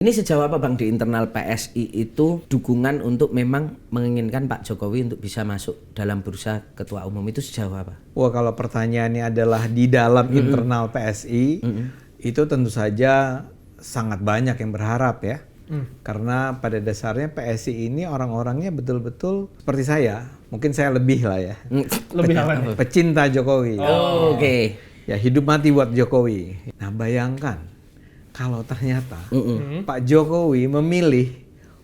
Ini sejauh apa Bang di internal PSI itu dukungan untuk memang menginginkan Pak Jokowi untuk bisa masuk dalam bursa ketua umum itu sejauh apa? Wah, kalau pertanyaannya adalah di dalam internal PSI, itu tentu saja sangat banyak yang berharap ya. Karena pada dasarnya PSI ini orang-orangnya betul-betul seperti saya. Mungkin saya lebih lah ya. Lebih apa nih? Pecinta Jokowi. Oke. Ya hidup mati buat Jokowi. Nah bayangkan kalau ternyata Pak Jokowi memilih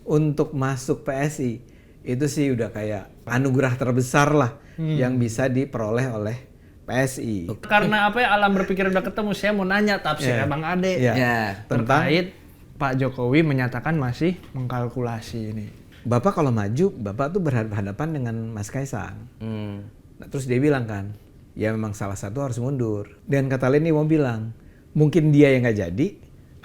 untuk masuk PSI, itu sih udah kayak anugerah terbesar lah yang bisa diperoleh oleh PSI. Karena apa ya, alam berpikir udah ketemu, saya mau nanya tafsir Bang Ade terkait Pak Jokowi menyatakan masih mengkalkulasi ini. Bapak kalau maju, Bapak tuh berhadapan dengan Mas Kaisang. Nah, terus dia bilang kan, ya memang salah satu harus mundur. Dan kata Leni mau bilang, mungkin dia yang nggak jadi,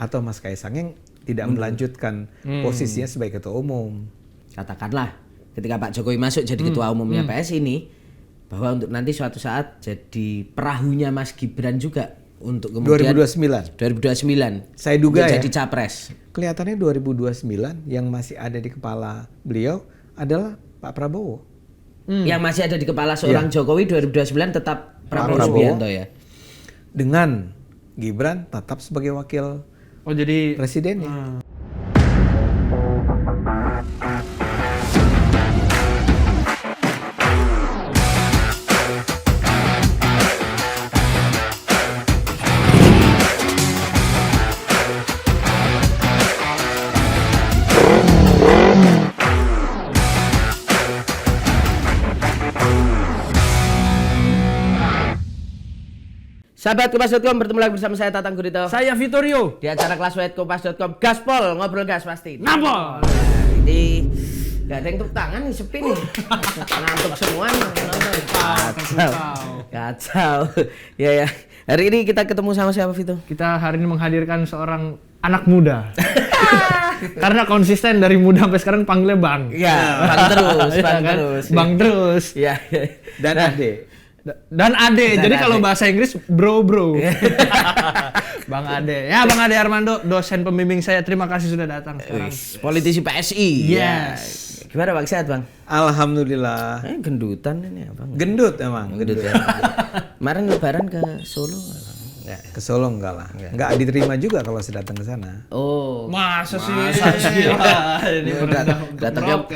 atau Mas Kaisang yang tidak melanjutkan posisinya sebagai ketua umum. Katakanlah ketika Pak Jokowi masuk jadi ketua umumnya PSI ini, bahwa untuk nanti suatu saat jadi perahunya Mas Gibran juga untuk kemudian 2029 saya duga ya, jadi capres. Kelihatannya 2029 yang masih ada di kepala beliau adalah Pak Prabowo. Yang masih ada di kepala seorang Jokowi 2029 tetap Prabowo Subianto ya. Dengan Gibran tetap sebagai wakil jadi presidennya. Sahabat Kompas.com, bertemu lagi bersama saya Tatang Gurito. saya Vittorio Di acara Classmate Kompas.com, Gaspol, ngobrol gas pasti. Nampol. Ini gak ada yang tepuk tangan nih, sepi nih. Ngantuk semua nih nonton. Kacau. Ya. Hari ini kita ketemu sama siapa, Vito? Kita hari ini menghadirkan seorang anak muda. Karena konsisten dari muda sampai sekarang panggilnya Bang. Iya, Bang terus, Bang kan? terus. Bang terus. Iya. Dan Ade. Dan Ade. Jadi kalau bahasa Inggris bro. Bang Ade. Ya, Bang Ade Armando, dosen pembimbing saya. Terima kasih sudah datang sekarang. Politisi PSI. Yes. Gimana Bang, sehat Bang? Alhamdulillah. Gendutan ini apa? Gendut emang. Gendut ya. Kemarin lebaran ke Solo. Ke Solo enggak lah. Enggak diterima juga kalau saya datang ke sana. Oh. Masa sih? Ini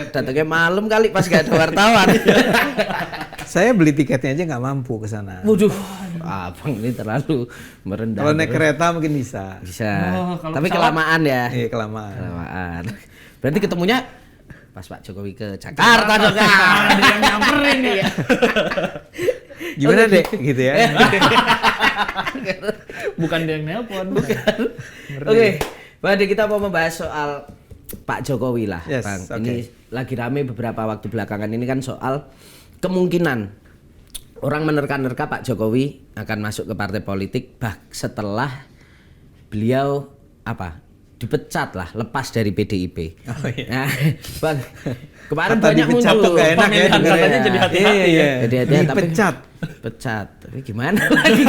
datangnya malam kali pas gak ada wartawan. Saya beli tiketnya aja nggak mampu ke sana. Waduh, Abang ini terlalu merendah. Kalau naik kereta mungkin bisa. Bisa. Kalau Tapi kelamaan ya. Iya, kelamaan. Berarti ketemunya pas Pak Jokowi ke Jakarta dong. Ada yang nyamperin nih ya. Gimana deh gitu ya. Bukan dia yang nelpon. Oke, Bade, kita mau membahas soal Pak Jokowi lah, Yes, Bang. okay. Ini lagi rame beberapa waktu belakangan ini kan soal kemungkinan orang menerka-nerka Pak Jokowi akan masuk ke partai politik setelah beliau dipecat lah, lepas dari PDIP. Oh, iya. Nah, Bang, kemarin Kata banyak dipecat muncul tuh gak enak ya. Katanya jadi hati-hati Iya. Jadi hati-hati, tapi Dipecat. pecat. Tapi gimana lagi?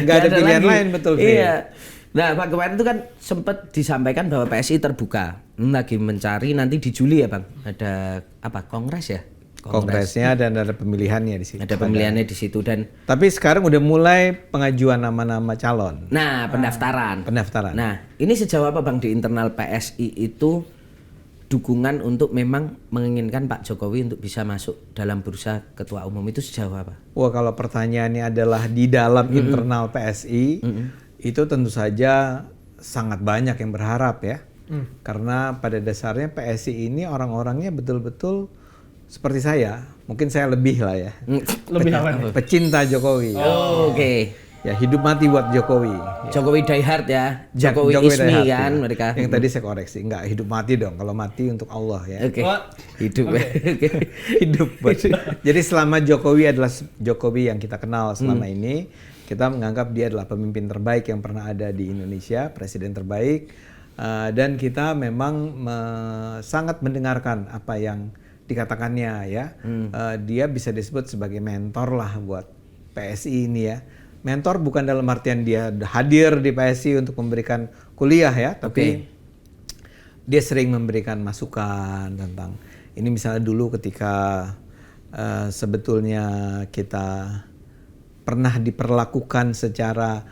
Nggak ada pilihan lain, betul. Iya. Nah, Pak, kemarin itu kan sempat disampaikan bahwa PSI terbuka. Lagi mencari nanti di Juli ya, Bang. Ada kongres ya? Kongresnya dan ada pemilihannya di situ. Ada pemilihannya di situ dan tapi sekarang udah mulai pengajuan nama-nama calon. nah, pendaftaran. Nah, ini sejauh apa Bang di internal PSI itu dukungan untuk memang menginginkan Pak Jokowi untuk bisa masuk dalam bursa ketua umum itu sejauh apa? Wah, kalau pertanyaannya adalah di dalam internal PSI, itu tentu saja sangat banyak yang berharap ya. Karena pada dasarnya PSI ini orang-orangnya betul-betul seperti saya. Mungkin saya lebih lah ya. Lebih apa nih? Pecinta Jokowi. Oke. Ya hidup mati buat Jokowi. Jokowi die hard ya. Jokowi ismi Daihat, kan ya. mereka. Yang tadi saya koreksi, enggak hidup mati dong. Kalau mati untuk Allah ya. Oke. Hidup. Hidup. Jadi selama Jokowi adalah Jokowi yang kita kenal selama ini, kita menganggap dia adalah pemimpin terbaik yang pernah ada di Indonesia, presiden terbaik, dan kita memang sangat mendengarkan apa yang dikatakannya ya. Dia bisa disebut sebagai mentor lah buat PSI ini ya. mentor bukan dalam artian dia hadir di PSI untuk memberikan kuliah ya, tapi dia sering memberikan masukan tentang ini, misalnya dulu ketika sebetulnya kita pernah diperlakukan secara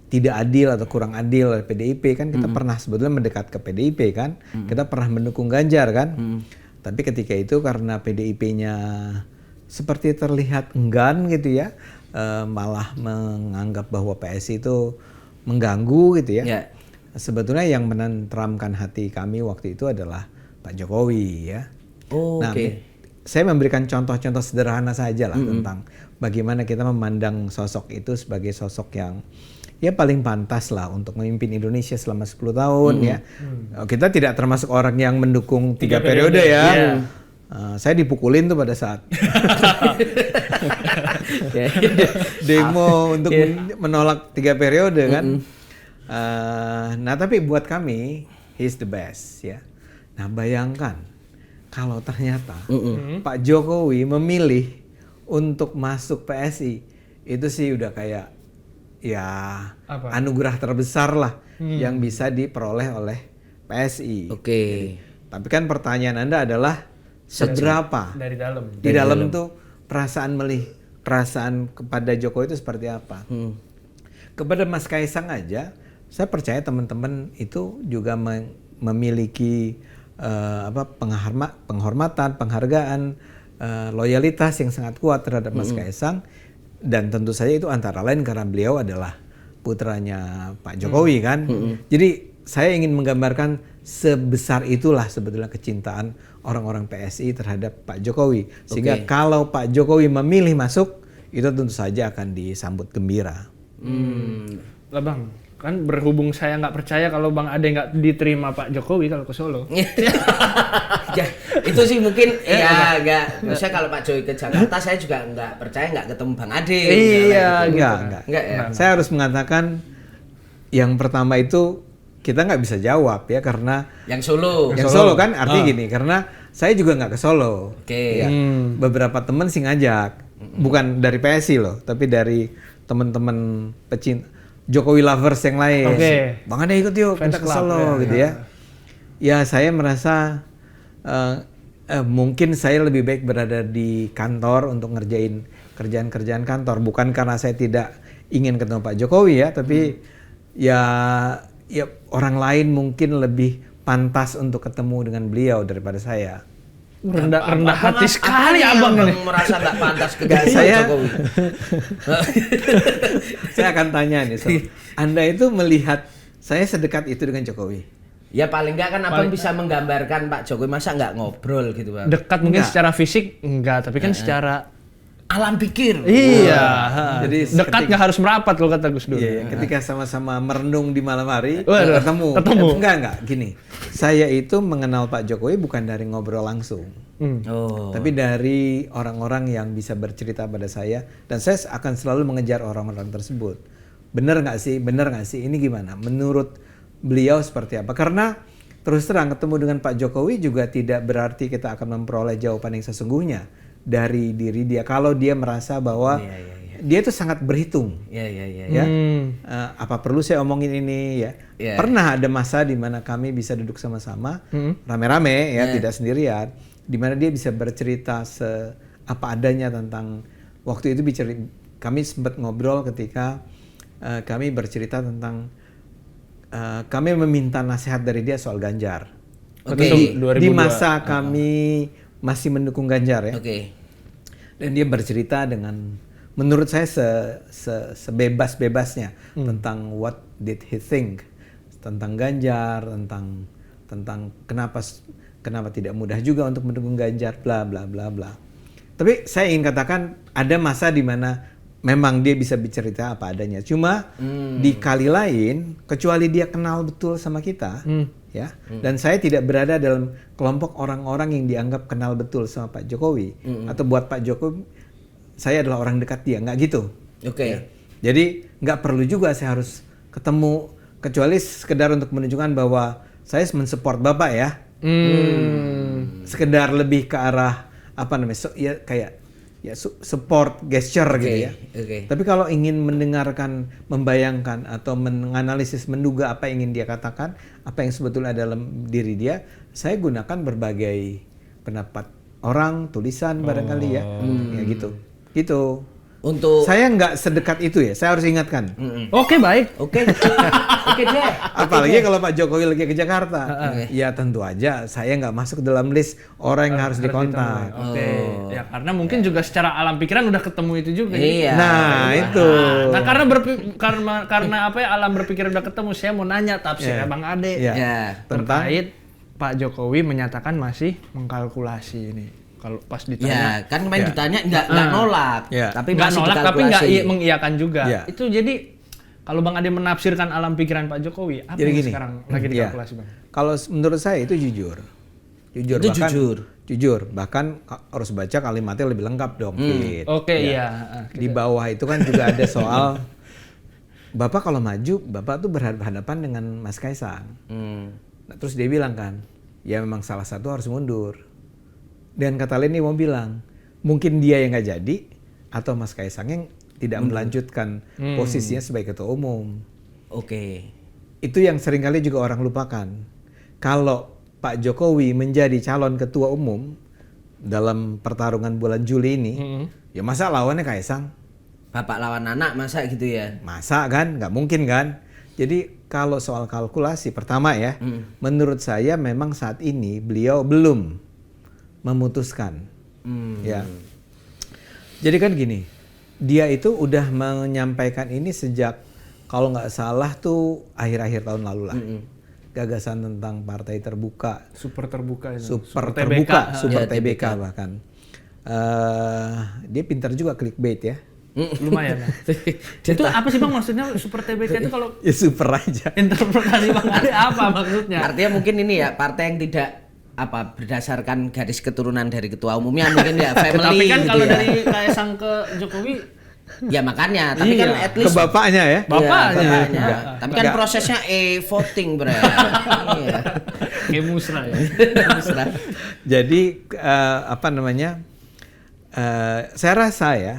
tidak adil atau kurang adil oleh PDIP kan, kita pernah sebetulnya mendekat ke PDIP kan, kita pernah mendukung Ganjar kan, tapi ketika itu karena PDIP-nya seperti terlihat enggan gitu ya, malah menganggap bahwa PSI itu mengganggu gitu ya. Yeah. Sebetulnya yang menenteramkan hati kami waktu itu adalah Pak Jokowi ya. Nah, saya memberikan contoh-contoh sederhana saja lah tentang bagaimana kita memandang sosok itu sebagai sosok yang ya paling pantas lah untuk memimpin Indonesia selama 10 tahun ya. Kita tidak termasuk orang yang mendukung 3 periode ya. Yeah. Saya dipukulin tuh pada saat demo untuk menolak 3 periode kan. Nah tapi buat kami he's the best ya. Nah bayangkan kalau ternyata Pak Jokowi memilih untuk masuk PSI, itu sih udah kayak ya anugerah terbesar lah yang bisa diperoleh oleh PSI. Tapi kan pertanyaan Anda adalah seberapa dari dalam? Di dalam tuh perasaan kepada Jokowi itu seperti apa? Kepada Mas Kaisang aja, saya percaya teman-teman itu juga memiliki penghormatan, penghargaan, loyalitas yang sangat kuat terhadap Mas Kaisang, dan tentu saja itu antara lain karena beliau adalah putranya Pak Jokowi kan. Jadi saya ingin menggambarkan sebesar itulah sebetulnya kecintaan orang-orang PSI terhadap Pak Jokowi, sehingga kalau Pak Jokowi memilih masuk, itu tentu saja akan disambut gembira. Lah Bang, kan berhubung saya nggak percaya kalau Bang Ade nggak diterima Pak Jokowi kalau ke Solo. Ya, itu sih mungkin ya enggak. Maksudnya kalau Pak Jokowi ke Jakarta, saya juga nggak percaya nggak ketemu Bang Ade. Iya, enggak ya. Saya harus mengatakan yang pertama itu kita nggak bisa jawab ya, karena yang Solo kan artinya gini, karena saya juga nggak ke Solo. Ya, beberapa teman sih ngajak, bukan dari PSI loh, tapi dari teman-teman pecinta Jokowi lovers yang lain. Bang Ade ikut yuk, kita ke Solo gitu ya. Ya saya merasa mungkin saya lebih baik berada di kantor untuk ngerjain kerjaan-kerjaan kantor, bukan karena saya tidak ingin ketemu Pak Jokowi ya, tapi ya orang lain mungkin lebih pantas untuk ketemu dengan beliau daripada saya. Rendah hati sekali abang ini. Merasa nggak pantas ke saya, Jokowi. Saya akan tanya nih, Anda itu melihat saya sedekat itu dengan Jokowi? Ya paling nggak kan abang bisa menggambarkan Pak Jokowi, masa nggak ngobrol gitu Bang? Dekat mungkin secara fisik enggak, tapi kan secara alam pikir. Iya. Jadi dekat nggak harus merapat kalau kata Gus Dur. Iya, ketika sama-sama merenung di malam hari, ketemu. Enggak, gini. Saya itu mengenal Pak Jokowi bukan dari ngobrol langsung. Tapi dari orang-orang yang bisa bercerita pada saya, dan saya akan selalu mengejar orang-orang tersebut. Benar nggak sih? Ini gimana? Menurut beliau seperti apa? Karena terus terang ketemu dengan Pak Jokowi juga tidak berarti kita akan memperoleh jawaban yang sesungguhnya dari diri dia, kalau dia merasa bahwa dia itu sangat berhitung. Apa perlu saya omongin ini ya? Pernah ada masa di mana kami bisa duduk sama-sama rame-rame ya, tidak sendirian, di mana dia bisa bercerita apa adanya tentang waktu itu. Kami sempat ngobrol ketika kami bercerita tentang kami meminta nasihat dari dia soal Ganjar. Di masa kami masih mendukung Ganjar ya. Dan dia bercerita dengan, menurut saya sebebas-bebasnya tentang what did he think tentang Ganjar, tentang kenapa tidak mudah juga untuk mendukung Ganjar, bla bla bla bla. Tapi saya ingin katakan ada masa di mana memang dia bisa bercerita apa adanya. Cuma di kali lain, kecuali dia kenal betul sama kita, ya. Dan saya tidak berada dalam kelompok orang-orang yang dianggap kenal betul sama Pak Jokowi, atau buat Pak Jokowi saya adalah orang dekat dia, nggak gitu. Ya. Jadi nggak perlu juga saya harus ketemu, kecuali sekedar untuk menunjukkan bahwa saya mensupport Bapak ya. Sekedar lebih ke arah apa namanya? Ya kayak ya support gesture gitu ya. Oke. Tapi kalau ingin mendengarkan, membayangkan atau menganalisis, menduga apa yang ingin dia katakan, apa yang sebetulnya dalam diri dia, saya gunakan berbagai pendapat orang, tulisan barangkali ya, ya gitu. Gitu. Untuk Saya nggak sedekat itu ya, saya harus ingatkan. Oke, baik. Oke deh. Apalagi kalau Pak Jokowi lagi ke Jakarta, Oke. ya tentu aja saya nggak masuk dalam list orang yang harus dikontak. Oke. Ya karena mungkin juga secara alam pikiran udah ketemu itu juga. Iya. Nah itu. Nah, karena apa ya, alam berpikir udah ketemu, saya mau nanya tafsirnya Bang Ade. Ya. Ya. Tentang Terkait Pak Jokowi menyatakan masih mengkalkulasi ini. Kalau pas Ya, ditanya, kan kemarin ditanya nggak nolak, Ya. tapi nggak masih nolak tapi nggak dikalkulasi. mengiyakan juga. Ya. Itu jadi kalau Bang Ade menafsirkan alam pikiran Pak Jokowi, apa Jadi yang gini. sekarang lagi Iya. dikalkulasi, Bang? Kalau menurut saya itu jujur. Jujur. Itu jujur. Bahkan harus baca kalimatnya lebih lengkap dong. Fit. Oke, Ya. iya. Di bawah itu kan juga ada soal Bapak kalau maju, Bapak tuh berhadapan dengan Mas Kaisang. Nah, terus dia bilang kan, ya memang salah satu harus mundur. Dan kata Leni mau bilang, mungkin dia yang nggak jadi, atau Mas Kaisang yang tidak melanjutkan posisinya sebagai ketua umum. Oke. Itu yang seringkali juga orang lupakan. Kalau Pak Jokowi menjadi calon ketua umum dalam pertarungan bulan Juli ini, ya masa lawannya Kaisang? Bapak lawan anak masa gitu ya? Masa kan? Nggak mungkin kan? Jadi kalau soal kalkulasi, pertama ya, menurut saya memang saat ini beliau belum memutuskan. Ya. Jadi kan gini, dia itu udah menyampaikan ini sejak kalau nggak salah tuh akhir-akhir tahun lalu lah. Gagasan tentang partai terbuka, Super terbuka itu. super TBK. terbuka, super Ya, TBK bahkan. Dia pintar juga clickbait ya. Lumayan. Itu apa sih Bang maksudnya Super TBK itu kalau Ya super aja. interpretasi Bang Ade apa maksudnya? Artinya mungkin ini ya partai yang tidak berdasarkan garis keturunan dari ketua umumnya mungkin ya family Tapi kan gitu kalau ya. dari Kaisang ke Jokowi, Ya makanya, tapi kan Iya. at Ke least bapaknya ya. Bapaknya. bapaknya. Enggak. Tapi kan Enggak. prosesnya voting, Bre. Iya. kayak musra ya. Mesra. Jadi apa namanya? Saya rasa ya,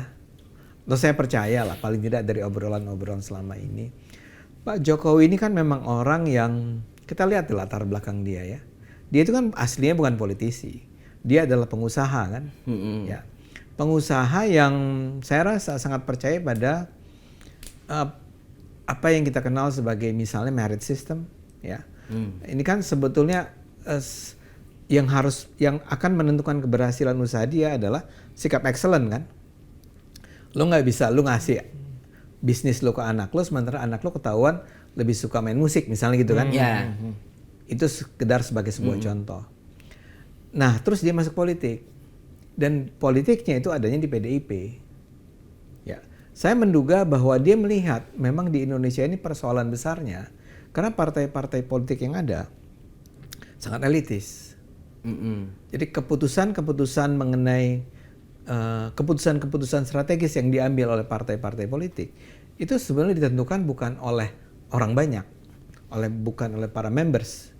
atau saya percaya lah paling tidak dari obrolan-obrolan selama ini, Pak Jokowi ini kan memang orang yang kita lihat di latar belakang dia ya. Dia itu kan aslinya bukan politisi. Dia adalah pengusaha kan. Ya. Pengusaha yang saya rasa sangat percaya pada apa yang kita kenal sebagai misalnya merit system ya. Ini kan sebetulnya yang akan menentukan keberhasilan usaha dia adalah sikap excellent kan. Lo nggak bisa lo ngasih bisnis lo ke anak lo sementara anak lo ketahuan lebih suka main musik misalnya gitu kan. Ya. Itu sekedar sebagai sebuah contoh. Nah, terus dia masuk politik. Dan politiknya itu adanya di PDIP. Ya. Saya menduga bahwa dia melihat memang di Indonesia ini persoalan besarnya karena partai-partai politik yang ada sangat elitis. Jadi keputusan-keputusan mengenai keputusan-keputusan strategis yang diambil oleh partai-partai politik itu sebenarnya ditentukan bukan oleh orang banyak, bukan oleh para members,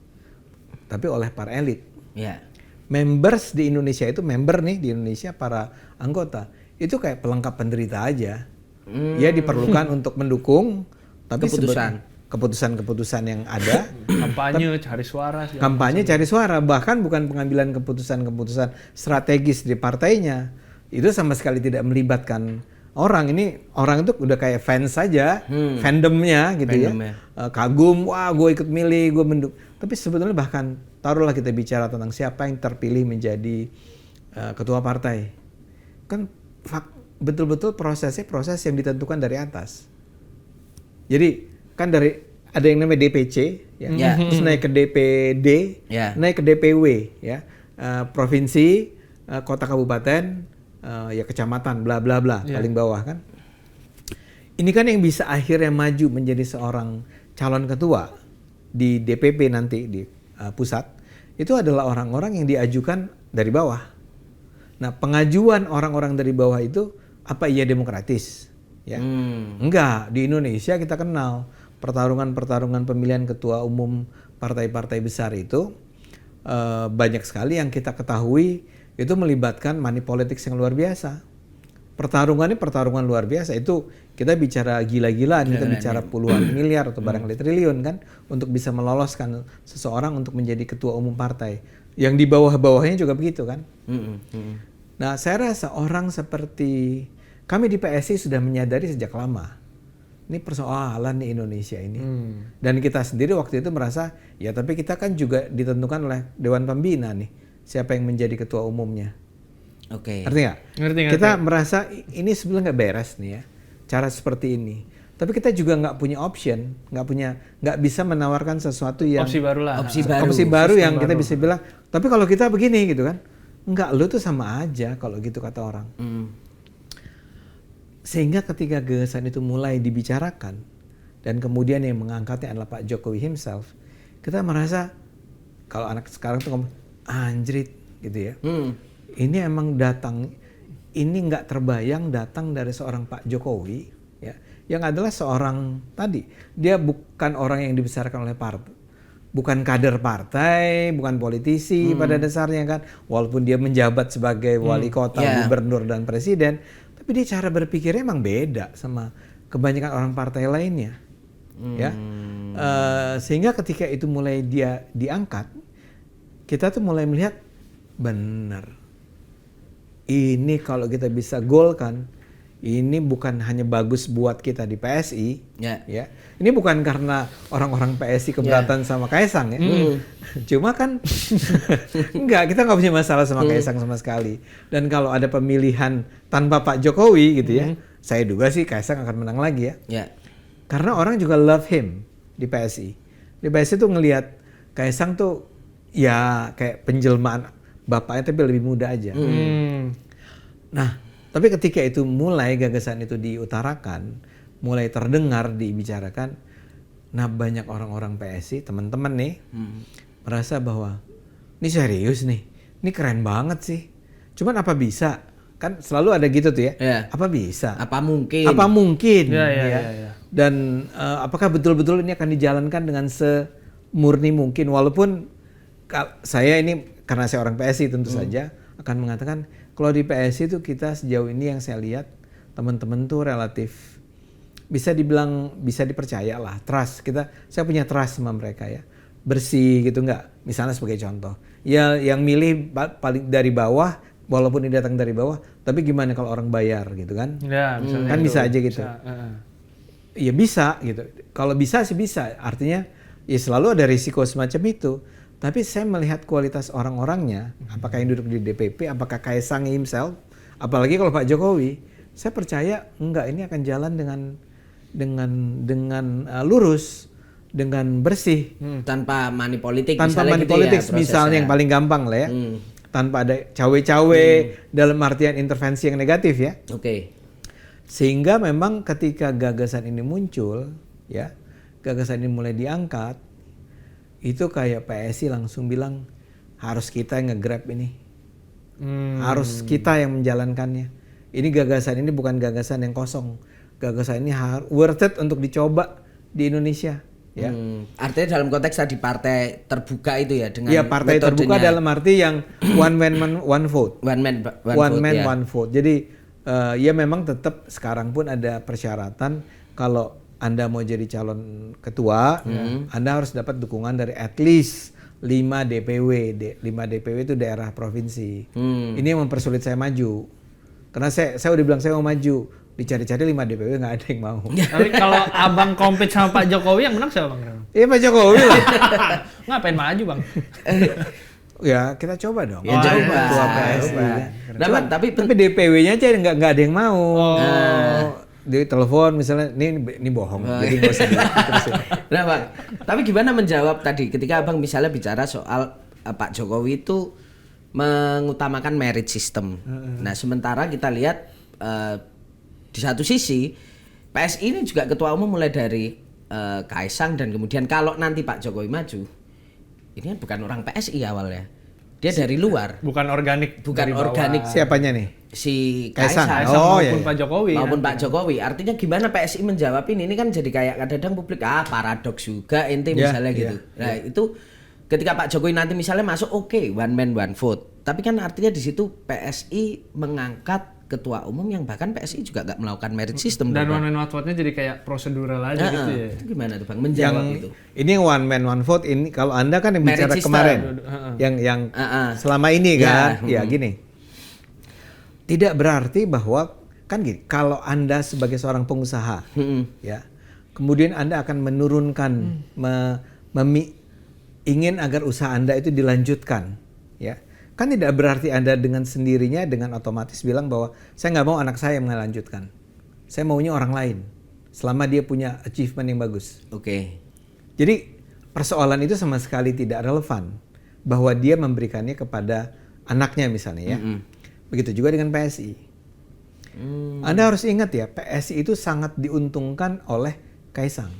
tapi oleh para elit. Ya. Members di Indonesia itu member nih di Indonesia para anggota itu kayak pelengkap penderita aja. Ya diperlukan untuk mendukung tapi keputusan-keputusan yang ada Kampanye cari suara sih. kampanye cari suara bahkan bukan pengambilan keputusan-keputusan strategis di partainya itu sama sekali tidak melibatkan orang. Ini orang itu udah kayak fans saja, fandomnya gitu Fandomnya. ya. Kagum, wah gue ikut milih, gue mendukung. Tapi sebetulnya bahkan taruhlah kita bicara tentang siapa yang terpilih menjadi ketua partai. Kan betul-betul prosesnya proses yang ditentukan dari atas. Jadi kan dari ada yang namanya DPC ya, Ya. terus naik ke DPD, Ya. naik ke DPW ya. Provinsi, kota kabupaten, ya kecamatan bla bla bla paling bawah kan. Ini kan yang bisa akhirnya maju menjadi seorang calon ketua di DPP nanti di pusat itu adalah orang-orang yang diajukan dari bawah. Nah, pengajuan orang-orang dari bawah itu apa iya demokratis? Ya. Enggak, di Indonesia kita kenal pertarungan-pertarungan pemilihan ketua umum partai-partai besar itu banyak sekali yang kita ketahui itu melibatkan money politics yang luar biasa. pertarungannya pertarungan luar biasa. Itu kita bicara gila-gilaan, kita bicara puluhan miliar atau barangkali triliun kan untuk bisa meloloskan seseorang untuk menjadi ketua umum partai. Yang di bawah-bawahnya juga begitu kan. Nah, saya rasa orang seperti kami di PSI sudah menyadari sejak lama. Ini persoalan di Indonesia ini. Dan kita sendiri waktu itu merasa, ya tapi kita kan juga ditentukan oleh Dewan Pembina nih. Siapa yang menjadi ketua umumnya. Oke. Ngerti nggak? Ngerti. Kita merasa ini sebenarnya nggak beres nih ya, cara seperti ini. Tapi kita juga nggak punya option, nggak bisa menawarkan sesuatu yang Opsi baru lah. opsi baru yang kita bisa bilang. Tapi kalau kita begini gitu kan, nggak, lu tuh sama aja kalau gitu kata orang. Sehingga ketika gagasan itu mulai dibicarakan dan kemudian yang mengangkatnya adalah Pak Jokowi himself, kita merasa kalau anak sekarang tuh ngomong anjrit gitu ya. Ini emang datang, ini nggak terbayang datang dari seorang Pak Jokowi, ya, yang adalah seorang tadi, dia bukan orang yang dibesarkan oleh partai, bukan kader partai, bukan politisi pada dasarnya kan, walaupun dia menjabat sebagai wali kota, gubernur dan presiden, tapi dia cara berpikirnya emang beda sama kebanyakan orang partai lainnya, ya, sehingga ketika itu mulai dia diangkat, kita tuh mulai melihat benar. Ini kalau kita bisa golkan, ini bukan hanya bagus buat kita di PSI, ya. Ini bukan karena orang-orang PSI keberatan sama Kaisang ya. Cuma kan enggak, kita nggak punya masalah sama Kaisang sama sekali. Dan kalau ada pemilihan tanpa Pak Jokowi gitu ya, saya duga sih Kaisang akan menang lagi ya. Karena orang juga love him di PSI. Di PSI tuh ngelihat Kaisang tuh ya kayak penjelmaan bapaknya tapi lebih muda aja. Nah, tapi ketika itu mulai gagasan itu diutarakan, mulai terdengar, dibicarakan, nah banyak orang-orang PSI, teman-teman nih, merasa bahwa ini serius nih, ini keren banget sih. Cuman apa bisa? Kan selalu ada gitu tuh ya. Apa bisa? Apa mungkin? Apa mungkin? Ya. Dan apakah betul-betul ini akan dijalankan dengan semurni mungkin? Walaupun saya ini karena saya orang PSI tentu saja akan mengatakan kalau di PSI itu kita sejauh ini yang saya lihat teman-teman tuh relatif bisa dibilang bisa dipercaya lah, trust saya punya trust sama mereka ya, bersih gitu nggak, misalnya sebagai contoh ya yang milih paling dari bawah walaupun ini datang dari bawah tapi gimana kalau orang bayar gitu kan, kan bisa aja gitu, ya bisa gitu, kalau bisa sih bisa, artinya ya selalu ada risiko semacam itu. Tapi saya melihat kualitas orang-orangnya, apakah yang duduk di DPP, apakah Kaisang himself, apalagi kalau Pak Jokowi, saya percaya enggak, ini akan jalan dengan lurus, dengan bersih, tanpa money politik, tanpa money politik misalnya yang paling gampang lah ya, tanpa ada cawe-cawe dalam artian intervensi yang negatif ya. Sehingga memang ketika gagasan ini muncul, ya, gagasan ini mulai diangkat. Itu kayak PSI langsung bilang harus kita yang nge-grab ini, harus kita yang menjalankannya. Ini gagasan ini bukan gagasan yang kosong, gagasan ini worth it untuk dicoba di Indonesia. Ya. Artinya dalam konteks tadi partai terbuka itu ya dengan partai terbuka dalam arti yang one man one vote. One vote. Jadi ya memang tetap sekarang pun ada persyaratan kalau Anda mau jadi calon ketua, Anda harus dapat dukungan dari at least 5 DPW. 5 DPW itu daerah provinsi. Ini yang mempersulit saya maju. Karena saya udah bilang saya mau maju. Dicari-cari 5 DPW nggak ada yang mau. Tapi kalau abang compete sama Pak Jokowi yang menang siapa bang? Iya Pak Jokowi lah. Ngapain maju bang? Ya kita coba dong. Ya coba. Ketua PSI. Tapi DPW-nya aja nggak ada yang mau. Di telepon misalnya ini bohong, jadi nggak usah diterusin. Nah Bang, tapi gimana menjawab tadi ketika abang misalnya bicara soal Pak Jokowi itu mengutamakan merit system. Nah sementara kita lihat di satu sisi PSI ini juga ketua umum mulai dari Kaisang dan kemudian kalau nanti Pak Jokowi maju, ini kan bukan orang PSI awalnya, dia dari luar. Bukan organik. Siapanya nih? Si Kaisang. Maupun Pak Jokowi. Maupun Pak Jokowi. Artinya gimana PSI menjawab ini? Ini kan jadi kayak kadang-kadang publik paradoks juga ente misalnya gitu. Nah itu ketika Pak Jokowi nanti misalnya masuk one man one vote. Tapi kan artinya di situ PSI mengangkat ketua umum yang bahkan PSI juga nggak melakukan merit system. Dan Bang. one man one vote-nya jadi kayak prosedural aja gitu ya. Itu gimana tuh Bang menjawab itu? Ini one man one vote ini kalau Anda kan yang Merit bicara system. kemarin yang selama ini kan ya gini. Tidak berarti bahwa kan gini, kalau Anda sebagai seorang pengusaha ya, kemudian Anda akan menurunkan ingin agar usaha Anda itu dilanjutkan ya. Kan tidak berarti Anda dengan sendirinya dengan otomatis bilang bahwa saya nggak mau anak saya melanjutkan. Saya maunya orang lain selama dia punya achievement yang bagus. Oke. Jadi persoalan itu sama sekali tidak relevan bahwa dia memberikannya kepada anaknya misalnya ya. Begitu juga dengan PSI. Anda harus ingat ya, PSI itu sangat diuntungkan oleh Kaisang.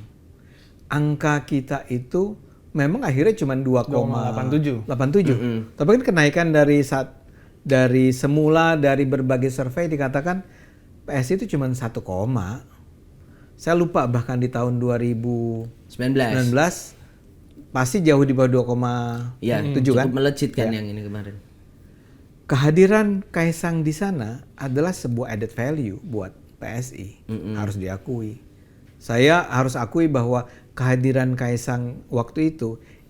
Angka kita itu memang akhirnya cuma 2,87. Tapi kan kenaikan dari semula dari berbagai survei dikatakan PSI itu cuma 1, saya lupa bahkan di tahun 2019 pasti jauh di bawah 2,7 kan. Cukup melejit kan yang ini kemarin. Kehadiran Kaisang di sana adalah sebuah added value buat PSI, harus diakui. Saya harus akui bahwa kehadiran Kaisang waktu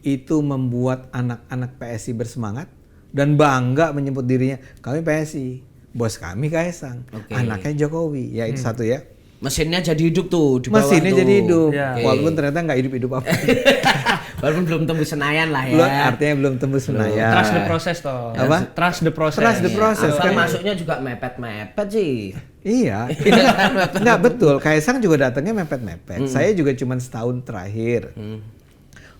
itu membuat anak-anak PSI bersemangat dan bangga menyebut dirinya, kami PSI, bos kami Kaisang, anaknya Jokowi, ya itu satu ya. Mesinnya jadi hidup tuh di bawah. Mesinnya tuh. jadi hidup, Ya. walaupun ternyata nggak hidup-hidup apa. Walaupun belum tembus Senayan lah ya. Artinya belum tembus Senayan. Trust the process toh. Apa? Trust the process. Trust the process. Kan Kan masuknya juga mepet-mepet sih. Iya, nggak betul. Kaisang juga datangnya mepet-mepet. Saya juga cuma setahun terakhir.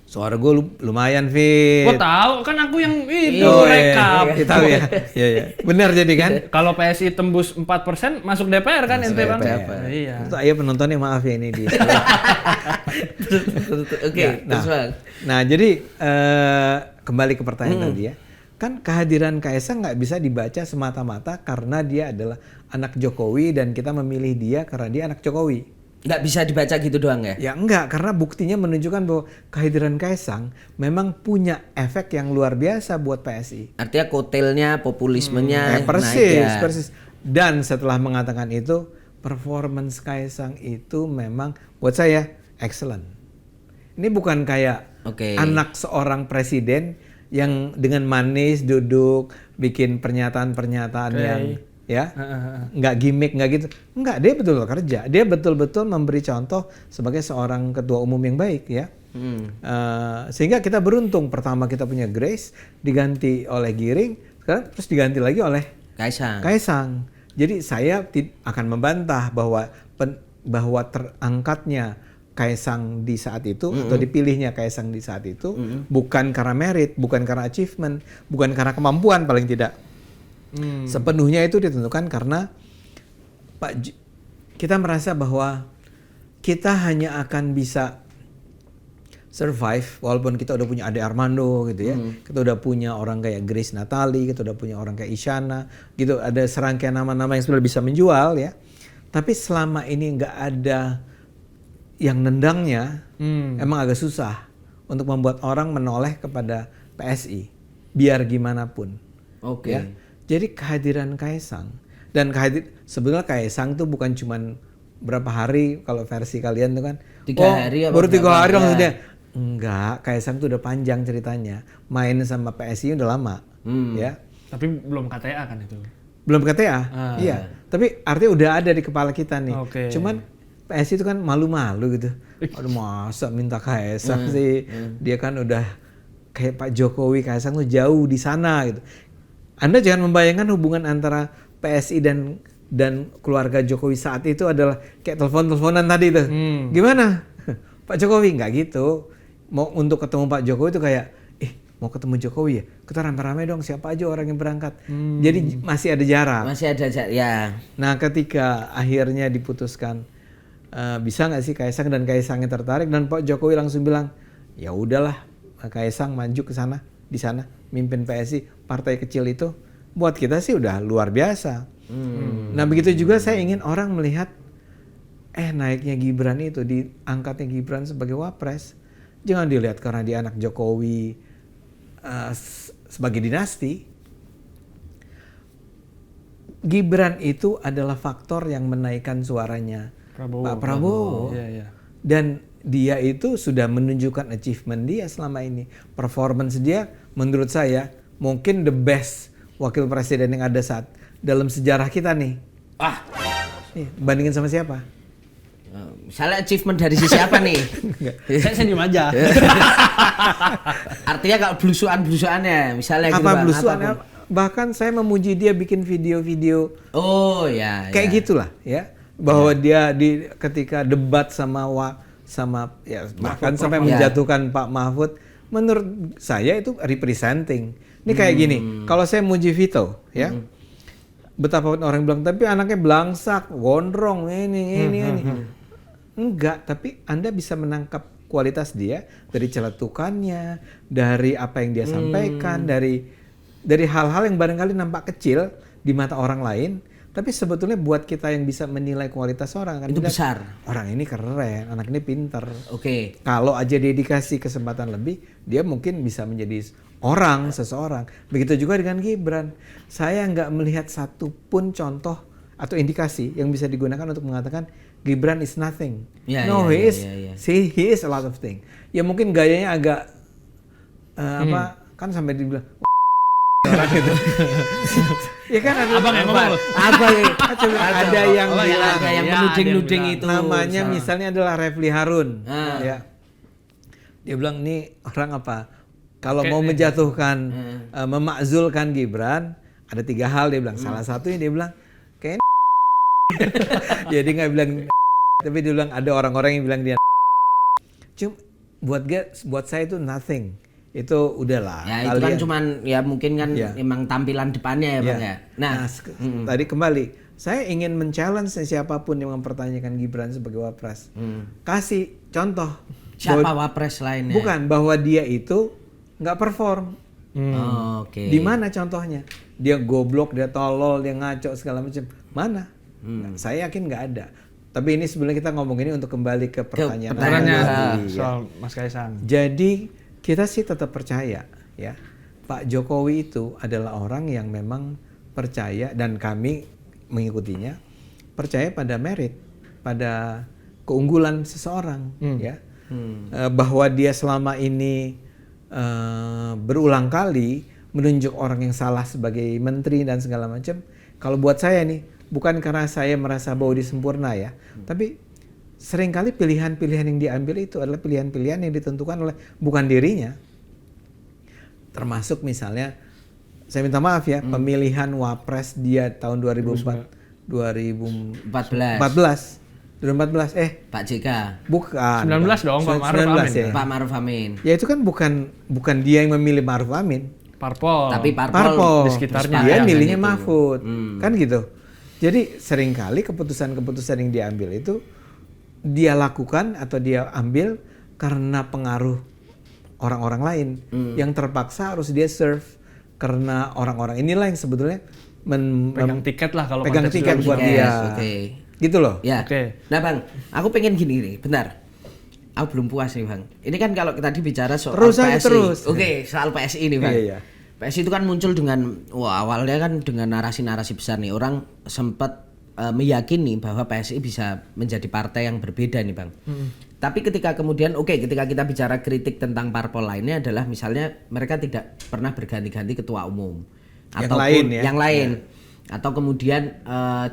Suara gue lumayan, Fit. Gua tahu kan aku yang itu Oh, rekap. Iya, tahu ya. Iya. Benar jadi kan? Kalau PSI tembus 4% masuk DPR kan ente Bang? DPR. Iya. Untuk ayo penontonnya maaf ya ini dia. Oke, terus Bang. Nah, jadi kembali ke pertanyaan tadi ya. Kan kehadiran Kaisang nggak bisa dibaca semata-mata karena dia adalah anak Jokowi dan kita memilih dia karena dia anak Jokowi. Nggak bisa dibaca gitu doang ya? Ya enggak, karena buktinya menunjukkan bahwa kehadiran Kaisang memang punya efek yang luar biasa buat PSI. Artinya kotelnya, populismenya Persis. Dan setelah mengatakan itu, performance Kaisang itu memang buat saya excellent. Ini bukan kayak anak seorang presiden yang dengan manis duduk bikin pernyataan-pernyataan yang ya nggak gimmick, nggak gitu. Nggak, dia betul kerja. Dia betul-betul memberi contoh sebagai seorang ketua umum yang baik ya. Sehingga kita beruntung, pertama kita punya Grace diganti oleh Giring, sekarang terus diganti lagi oleh Kaisang. Jadi saya akan membantah bahwa terangkatnya Kaisang di saat itu atau dipilihnya Kaisang di saat itu bukan karena merit, bukan karena achievement, bukan karena kemampuan paling tidak. Sepenuhnya itu ditentukan karena kita merasa bahwa kita hanya akan bisa survive walaupun kita udah punya Ade Armando gitu ya. Kita udah punya orang kayak Grace Natali, kita udah punya orang kayak Isyana gitu, ada serangkaian nama-nama yang sudah bisa menjual ya. Tapi selama ini nggak ada yang nendangnya, emang agak susah untuk membuat orang menoleh kepada PSI biar gimana pun. Ya. Jadi kehadiran Kaisang dan sebenarnya Kaisang tuh bukan cuman berapa hari, kalau versi kalian tuh kan 3 hari baru 3 hari langsung dia. Enggak, Kaisang tuh udah panjang ceritanya, main sama PSI udah lama ya. Tapi belum KTA kan itu? Belum KTA, iya. Tapi artinya udah ada di kepala kita nih. Cuman PSI itu kan malu-malu gitu. Aduh, masa minta Kaisang sih? Dia kan udah kayak Pak Jokowi, Kaisang tuh jauh di sana gitu. Anda jangan membayangkan hubungan antara PSI dan keluarga Jokowi saat itu adalah kayak telepon-teleponan tadi tuh. Gimana? Pak Jokowi nggak gitu. Mau untuk ketemu Pak Jokowi itu kayak, mau ketemu Jokowi ya? Kita rame-rame dong, siapa aja orang yang berangkat. Jadi masih ada jarak. Masih ada jarak, ya. Nah, ketika akhirnya diputuskan bisa nggak sih Kaisang, dan Kaisangnya tertarik dan Pak Jokowi langsung bilang, ya udahlah, Kaisang maju ke sana, di sana mimpin PSI, partai kecil itu buat kita sih udah luar biasa. Nah, begitu juga saya ingin orang melihat naiknya Gibran itu, diangkatnya Gibran sebagai wapres, jangan dilihat karena dia anak Jokowi sebagai dinasti. Gibran itu adalah faktor yang menaikkan suaranya Pak Prabowo. Iya. Dan dia itu sudah menunjukkan achievement dia selama ini. Performance dia menurut saya mungkin the best wakil presiden yang ada saat dalam sejarah kita nih. Nih, bandingin sama siapa? Misalnya achievement dari sisi apa nih? Saya diem aja. Artinya kalau blusuan-blusuannya, misalnya gitu, Apa Bang, blusuannya? apapun. Bahkan saya memuji dia bikin video-video Oh ya. kayak gitulah ya. Bahwa dia ketika debat sama bahkan sampai menjatuhkan Pak Mahfud, menurut saya itu representing. Ini kayak gini, kalau saya muji Vito ya. Betapa orang bilang tapi anaknya belangsak, gondrong ini. Enggak, tapi Anda bisa menangkap kualitas dia dari celetukannya, dari apa yang dia sampaikan, dari hal-hal yang barangkali nampak kecil di mata orang lain, tapi sebetulnya buat kita yang bisa menilai kualitas orang kan Itu besar. Orang ini keren, anak ini pinter. Oke. Kalau aja dia dikasih kesempatan lebih, dia mungkin bisa menjadi seseorang. Begitu juga dengan Gibran. Saya nggak melihat satupun contoh atau indikasi yang bisa digunakan untuk mengatakan Gibran is nothing. He is a lot of things. Ya mungkin gayanya agak kan sampai dibilang gitu. Ya kan ada Abang yang ngomong loh. ada yang bilang ada yang menuding-nuding itu. namanya misalnya adalah Refli Harun. Ya. Dia bilang nih orang apa? Kalau mau menjatuhkan, memakzulkan Gibran, ada 3 hal dia bilang. Salah satunya dia bilang kayak jadi nggak bilang tapi dia bilang ada orang-orang yang bilang dia cuma buat saya itu nothing. Itu udahlah. Ya itu kan cuman ya mungkin kan emang tampilan depannya ya Bang ya. Nah, tadi kembali saya ingin men-challenge siapapun yang mempertanyakan Gibran sebagai wapres. Kasih contoh. Siapa wapres lainnya? Bukan bahwa dia itu nggak perform. Oke. Di mana contohnya? Dia goblok, dia tolol, dia ngaco segala macam. Mana? Nah, saya yakin nggak ada. Tapi ini sebenarnya kita ngomong ini untuk kembali ke pertanyaan soal Mas Kaisang. Jadi kita sih tetap percaya ya. Pak Jokowi itu adalah orang yang memang percaya dan kami mengikutinya percaya pada merit, pada keunggulan seseorang ya. Bahwa dia selama ini berulang kali menunjuk orang yang salah sebagai menteri dan segala macam. Kalau buat saya nih, bukan karena saya merasa bahwa dia sempurna ya, tapi seringkali pilihan-pilihan yang diambil itu adalah pilihan-pilihan yang ditentukan oleh bukan dirinya. Termasuk misalnya, saya minta maaf ya, pemilihan wapres dia tahun 2014. 2014. Pak JK. Bukan. 19 dong, Pak Ma'ruf Amin. Ya. Pak Ma'ruf Amin. Ya itu kan bukan dia yang memilih Ma'ruf Amin. Parpol. Tapi parpol di sekitarnya. Dia yang milihnya itu. Mahfud. Kan gitu. Jadi seringkali keputusan-keputusan yang diambil itu dia lakukan atau dia ambil karena pengaruh orang-orang lain yang terpaksa harus dia serve karena orang-orang inilah yang sebetulnya pegang tiket lah kalau pegang konteks tiket buat dia. Gitu loh. Ya. Oke. Nah Bang, aku pengen gini nih, bentar. Aku belum puas nih Bang. Ini kan kalau tadi bicara soal PSI. Oke, soal PSI nih Bang. Iya. PSI itu kan muncul dengan, awalnya kan dengan narasi-narasi besar nih. Orang sempat meyakini bahwa PSI bisa menjadi partai yang berbeda nih Bang. Tapi ketika kemudian, ketika kita bicara kritik tentang parpol lainnya adalah misalnya mereka tidak pernah berganti-ganti ketua umum. Yang lain. Atau kemudian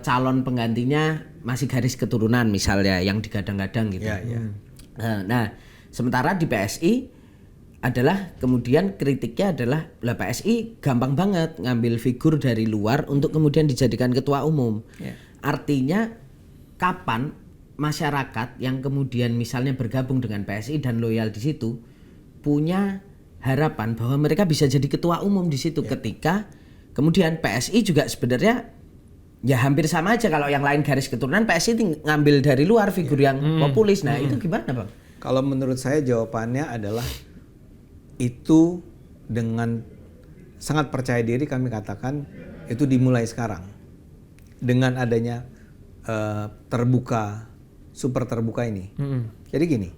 calon penggantinya masih garis keturunan misalnya yang digadang-gadang gitu. Nah, sementara di PSI adalah kemudian kritiknya adalah PSI gampang banget ngambil figur dari luar untuk kemudian dijadikan ketua umum. Artinya kapan masyarakat yang kemudian misalnya bergabung dengan PSI dan loyal di situ punya harapan bahwa mereka bisa jadi ketua umum di situ ketika kemudian PSI juga sebenarnya ya hampir sama aja, kalau yang lain garis keturunan, PSI ngambil dari luar figur yang populis. Nah, itu gimana Bang? Kalau menurut saya jawabannya adalah itu dengan sangat percaya diri kami katakan itu dimulai sekarang. Dengan adanya super terbuka ini. Jadi gini.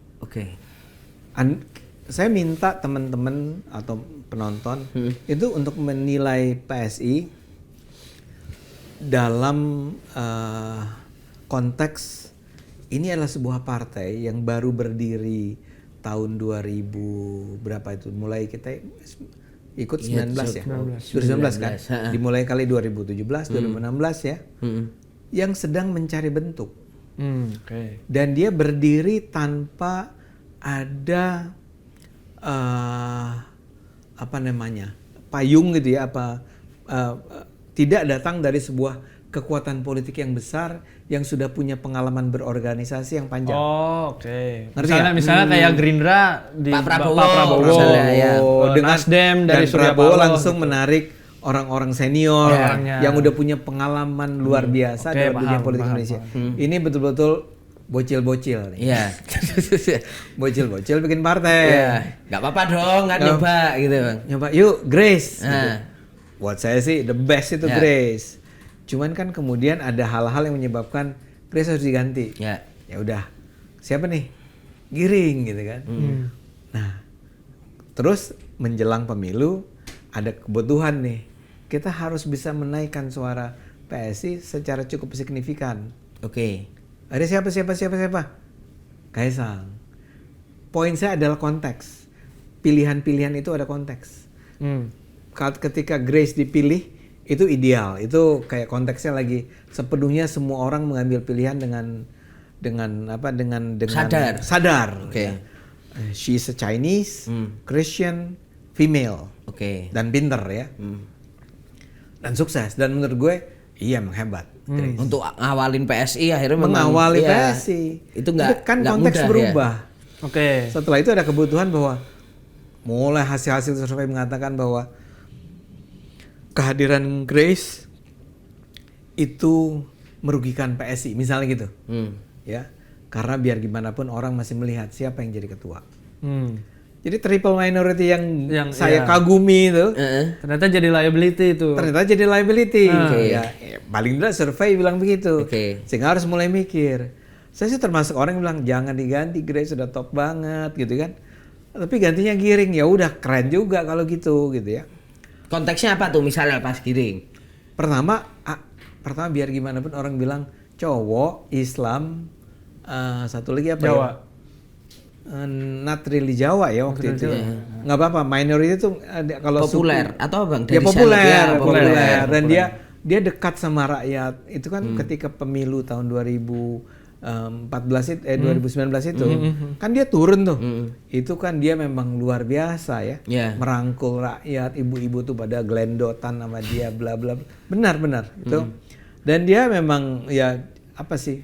Saya minta teman-teman atau penonton itu untuk menilai PSI dalam konteks ini adalah sebuah partai yang baru berdiri tahun 2000 berapa itu, mulai kita ikut 19 ya, 2019 kan, dimulai kali 2017, 2016 ya, yang sedang mencari bentuk. Dan dia berdiri tanpa ada apa namanya, payung gitu ya, tidak datang dari sebuah kekuatan politik yang besar yang sudah punya pengalaman berorganisasi yang panjang. Oh, oke. Ngerti Misalnya kayak Gerindra di Pak Prabowo, Pak Prabowo, misalnya, ya. dengan Nasdem dari dan Surya Prabowo Paloh langsung gitu. menarik orang-orang senior Orangnya. yang udah punya pengalaman luar biasa Oke, dalam dunia paham, politik paham, Indonesia. Ini betul-betul bocil-bocil nih. Iya. Bocil-bocil bikin partai. Iya. Nggak apa-apa dong, kan nyoba gitu bang. Nyoba, yuk Grace. Gitu. Nah. Buat saya sih the best itu Ya. Grace. Cuman kan kemudian ada hal-hal yang menyebabkan Grace harus diganti. Ya. Ya udah, siapa nih? Giring gitu kan. Nah, terus menjelang pemilu ada kebutuhan nih. Kita harus bisa menaikkan suara PSI secara cukup signifikan. Oke. Ada siapa? Kaisang. Poin saya adalah konteks. Pilihan-pilihan itu ada konteks. Ketika Grace dipilih itu ideal. Itu kayak konteksnya lagi sepenuhnya semua orang mengambil pilihan dengan sadar. Oke. Ya. She's a Chinese, Christian, female. Oke. Dan pinter ya. Dan sukses. Dan menurut gue iya emang hebat. Grace. Untuk ngawalin PSI akhirnya memang Mengawali iya, PSI. itu nggak kan nggak konteks mudah, berubah. Oke. Setelah itu ada kebutuhan bahwa mulai hasil-hasil survei mengatakan bahwa kehadiran Grace itu merugikan PSI, misalnya gitu. Ya. Karena biar gimana pun orang masih melihat siapa yang jadi ketua. Jadi triple minority yang saya iya. kagumi itu Ternyata jadi liability itu. ternyata jadi liability. Oke. Ya, paling tidak survei bilang begitu. Oke. Sehingga harus mulai mikir. Saya sih termasuk orang yang bilang jangan diganti, Grace sudah top banget gitu kan. Tapi gantinya Giring, ya udah keren juga kalau gitu ya. Konteksnya apa tuh misalnya pas Giring? Pertama biar gimana pun orang bilang cowok Islam, satu lagi apa Jawa. ya? Not really Jawa ya waktu itu. Nggak apa-apa, minority itu kalau Populer suku, atau bang ya dari populer, Selok, ya, populer. Dan dia dekat sama rakyat. Itu kan ketika pemilu tahun 2019 itu kan dia turun tuh. Itu kan dia memang luar biasa ya. Yeah. Merangkul rakyat, ibu-ibu tuh pada gelendotan sama dia bla bla. Benar itu. Dan dia memang ya apa sih?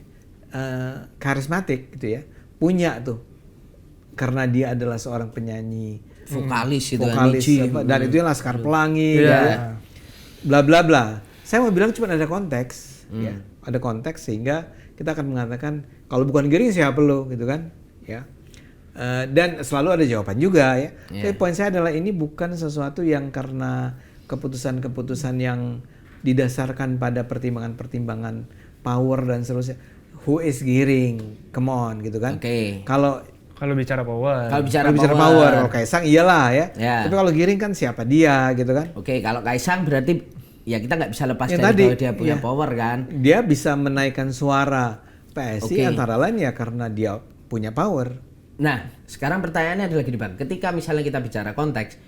Karismatik gitu ya. Punya tuh. Karena dia adalah seorang penyanyi vokalis itu vokalis dan itu yang Laskar Pelangi ya. Bla bla bla. Saya mau bilang cuma ada konteks ya. Ada konteks sehingga kita akan mengatakan kalau bukan Giring siapa lo gitu kan ya. Dan selalu ada jawaban juga ya. Tapi poin saya adalah ini bukan sesuatu yang karena keputusan-keputusan yang didasarkan pada pertimbangan-pertimbangan power dan seterusnya. Who is Giring? Come on gitu kan. Oke. Kalau bicara power. Kalau bicara power, kalau Kaisang iyalah ya. Ya. Tapi kalau Giring kan siapa dia gitu kan? Oke, kalau Kaisang berarti ya kita nggak bisa lepas Yang dari tadi, bahwa dia punya power kan. Dia bisa menaikkan suara PSI Oke. antara lain ya karena dia punya power. Nah, sekarang pertanyaannya adalah gini bang, ketika misalnya kita bicara konteks,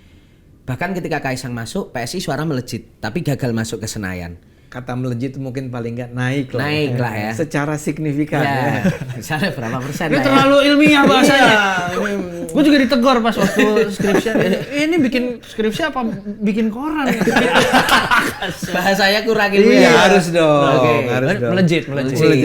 bahkan ketika Kaisang masuk, PSI suara melejit, tapi gagal masuk ke Senayan. Kata melejit mungkin paling nggak naik lah. Naik lah ya. Secara signifikan Ya, ya. misalnya berapa persen Ini lah ya. terlalu ilmiah bahasanya. Gue juga ditegur pas waktu skripsi. Ini bikin skripsi apa bikin koran? Bahasanya kurang Iya, ilmiah. harus dong. Oke. Harus dong. Melejit.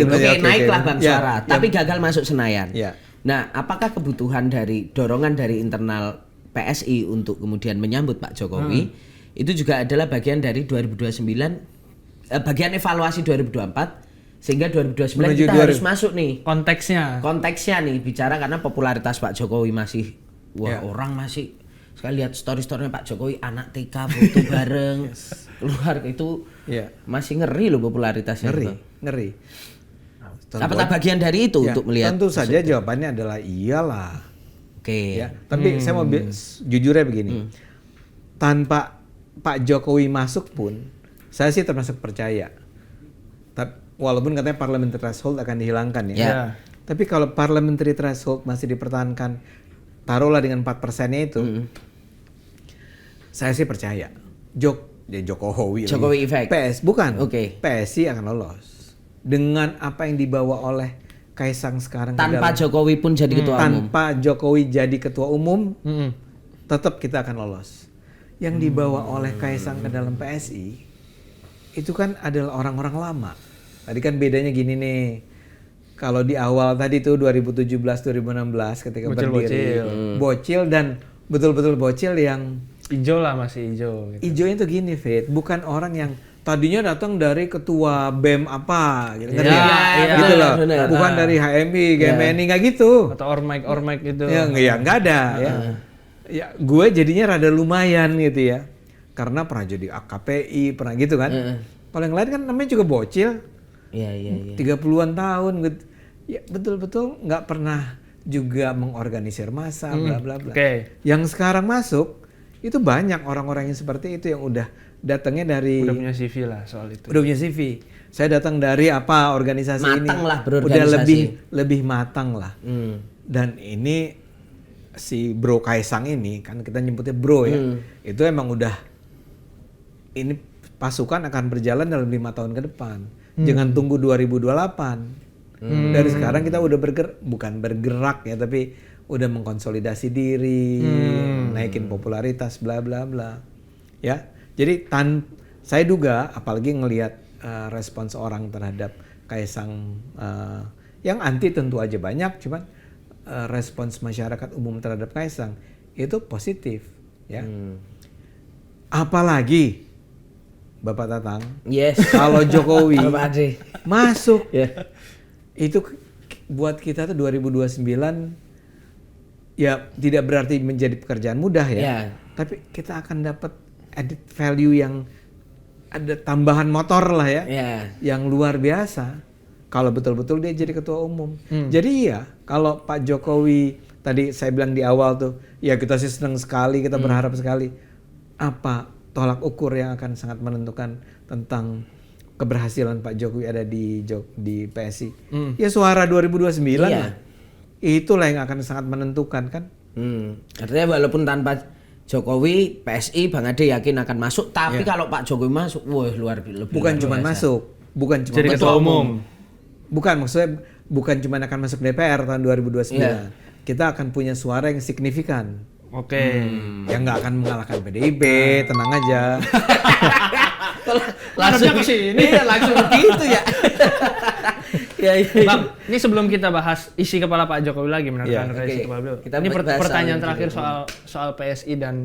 Oke, naiklah bang Ya, suara, ya. tapi gagal masuk Senayan. Ya. Nah, apakah kebutuhan dari dorongan dari internal PSI untuk kemudian menyambut Pak Jokowi itu juga adalah bagian dari 2029, bagian evaluasi 2024 sehingga 2029 Menuju kita 2000. harus masuk nih Konteksnya. nih bicara karena popularitas Pak Jokowi masih Ya. orang masih sekali lihat story-storynya Pak Jokowi anak TK foto bareng keluar itu Ya. masih ngeri loh popularitasnya itu. Ngeri. Apakah bagian dari itu Ya, untuk melihat tentu saja jawabannya adalah iyalah. Oke. Ya, tapi saya mau jujurnya begini. Tanpa Pak Jokowi masuk pun, saya sih termasuk percaya Walaupun katanya parliamentary threshold akan dihilangkan ya. Ya. Tapi kalau parliamentary threshold masih dipertahankan, taruhlah dengan 4%-nya itu, saya sih percaya. Jokowi effect. bukan. Oke. PSI akan lolos. Dengan apa yang dibawa oleh Kaisang sekarang Tanpa Jokowi pun jadi ketua umum. tanpa Jokowi jadi ketua umum, tetap kita akan lolos. Yang dibawa oleh Kaisang ke dalam PSI itu kan adalah orang-orang lama. Tadi kan bedanya gini nih. Kalau di awal tadi tuh 2017-2016 ketika berdiri bocil dan betul-betul bocil yang Ijo lah, masih ijo gitu. ijonya tuh gini, Fit, bukan orang yang tadinya datang dari ketua BEM apa gitu, ngerti Iya, nggak? iya, Gitu loh. benar. Bukan dari HMI, GMNI nggak gitu. Atau ormaik gitu. Ya nggak ada ya. Ya gue jadinya rada lumayan gitu ya. Karena pernah jadi AKPI, pernah gitu kan. Kalau yang lain kan namanya juga bocil. Iya. 30-an tahun gitu. Ya betul-betul nggak pernah juga mengorganisir massa bla bla bla. Oke. Yang sekarang masuk itu banyak orang-orang yang seperti itu yang udah datangnya dari Udah punya CV lah soal itu. udah punya CV. Saya datang dari apa organisasi ini. Matang lah berorganisasi. Udah lebih matang lah. Dan ini si Bro Kaisang ini kan kita nyebutnya Bro ya. Itu emang udah ini pasukan akan berjalan dalam 5 tahun ke depan. Jangan tunggu 2028. Dari sekarang kita udah bukan bergerak ya, tapi udah mengkonsolidasi diri, naikin popularitas, bla bla bla. Ya, jadi saya duga, apalagi ngelihat respons orang terhadap Kaisang yang anti tentu aja banyak, cuman respons masyarakat umum terhadap Kaisang itu positif, ya. Apalagi Bapak Tatang, Yes. kalau Jokowi Bapak Ade. masuk, Ya. itu buat kita tuh 2029 ya tidak berarti menjadi pekerjaan mudah ya. Ya. Tapi kita akan dapat added value yang ada tambahan motor lah ya. Ya. Yang luar biasa. Kalau betul-betul dia jadi ketua umum. Jadi iya, kalau Pak Jokowi tadi saya bilang di awal tuh, ya kita sih senang sekali, kita berharap sekali. Apa tolak ukur yang akan sangat menentukan tentang keberhasilan Pak Jokowi ada di PSI? Ya suara 2029 Iya. lah. Itulah yang akan sangat menentukan kan. Artinya walaupun tanpa Jokowi, PSI Bang Ade yakin akan masuk. Tapi kalau Pak Jokowi masuk, wah luar biasa. Bukan cuma masuk, bukan cuma Jadi masuk. ketua umum. Bukan, maksudnya bukan cuma akan masuk DPR tahun 2029. Kita akan punya suara yang signifikan. Oke. Yang nggak akan mengalahkan PDIP, tenang aja. Langsung ke sini. Iya, langsung begitu ya. Ya. Bang, ini sebelum kita bahas isi kepala Pak Jokowi lagi menerangkan Iya, isi oke. kepala beliau. Kita Ini bahas pertanyaan soal terakhir itu. soal PSI dan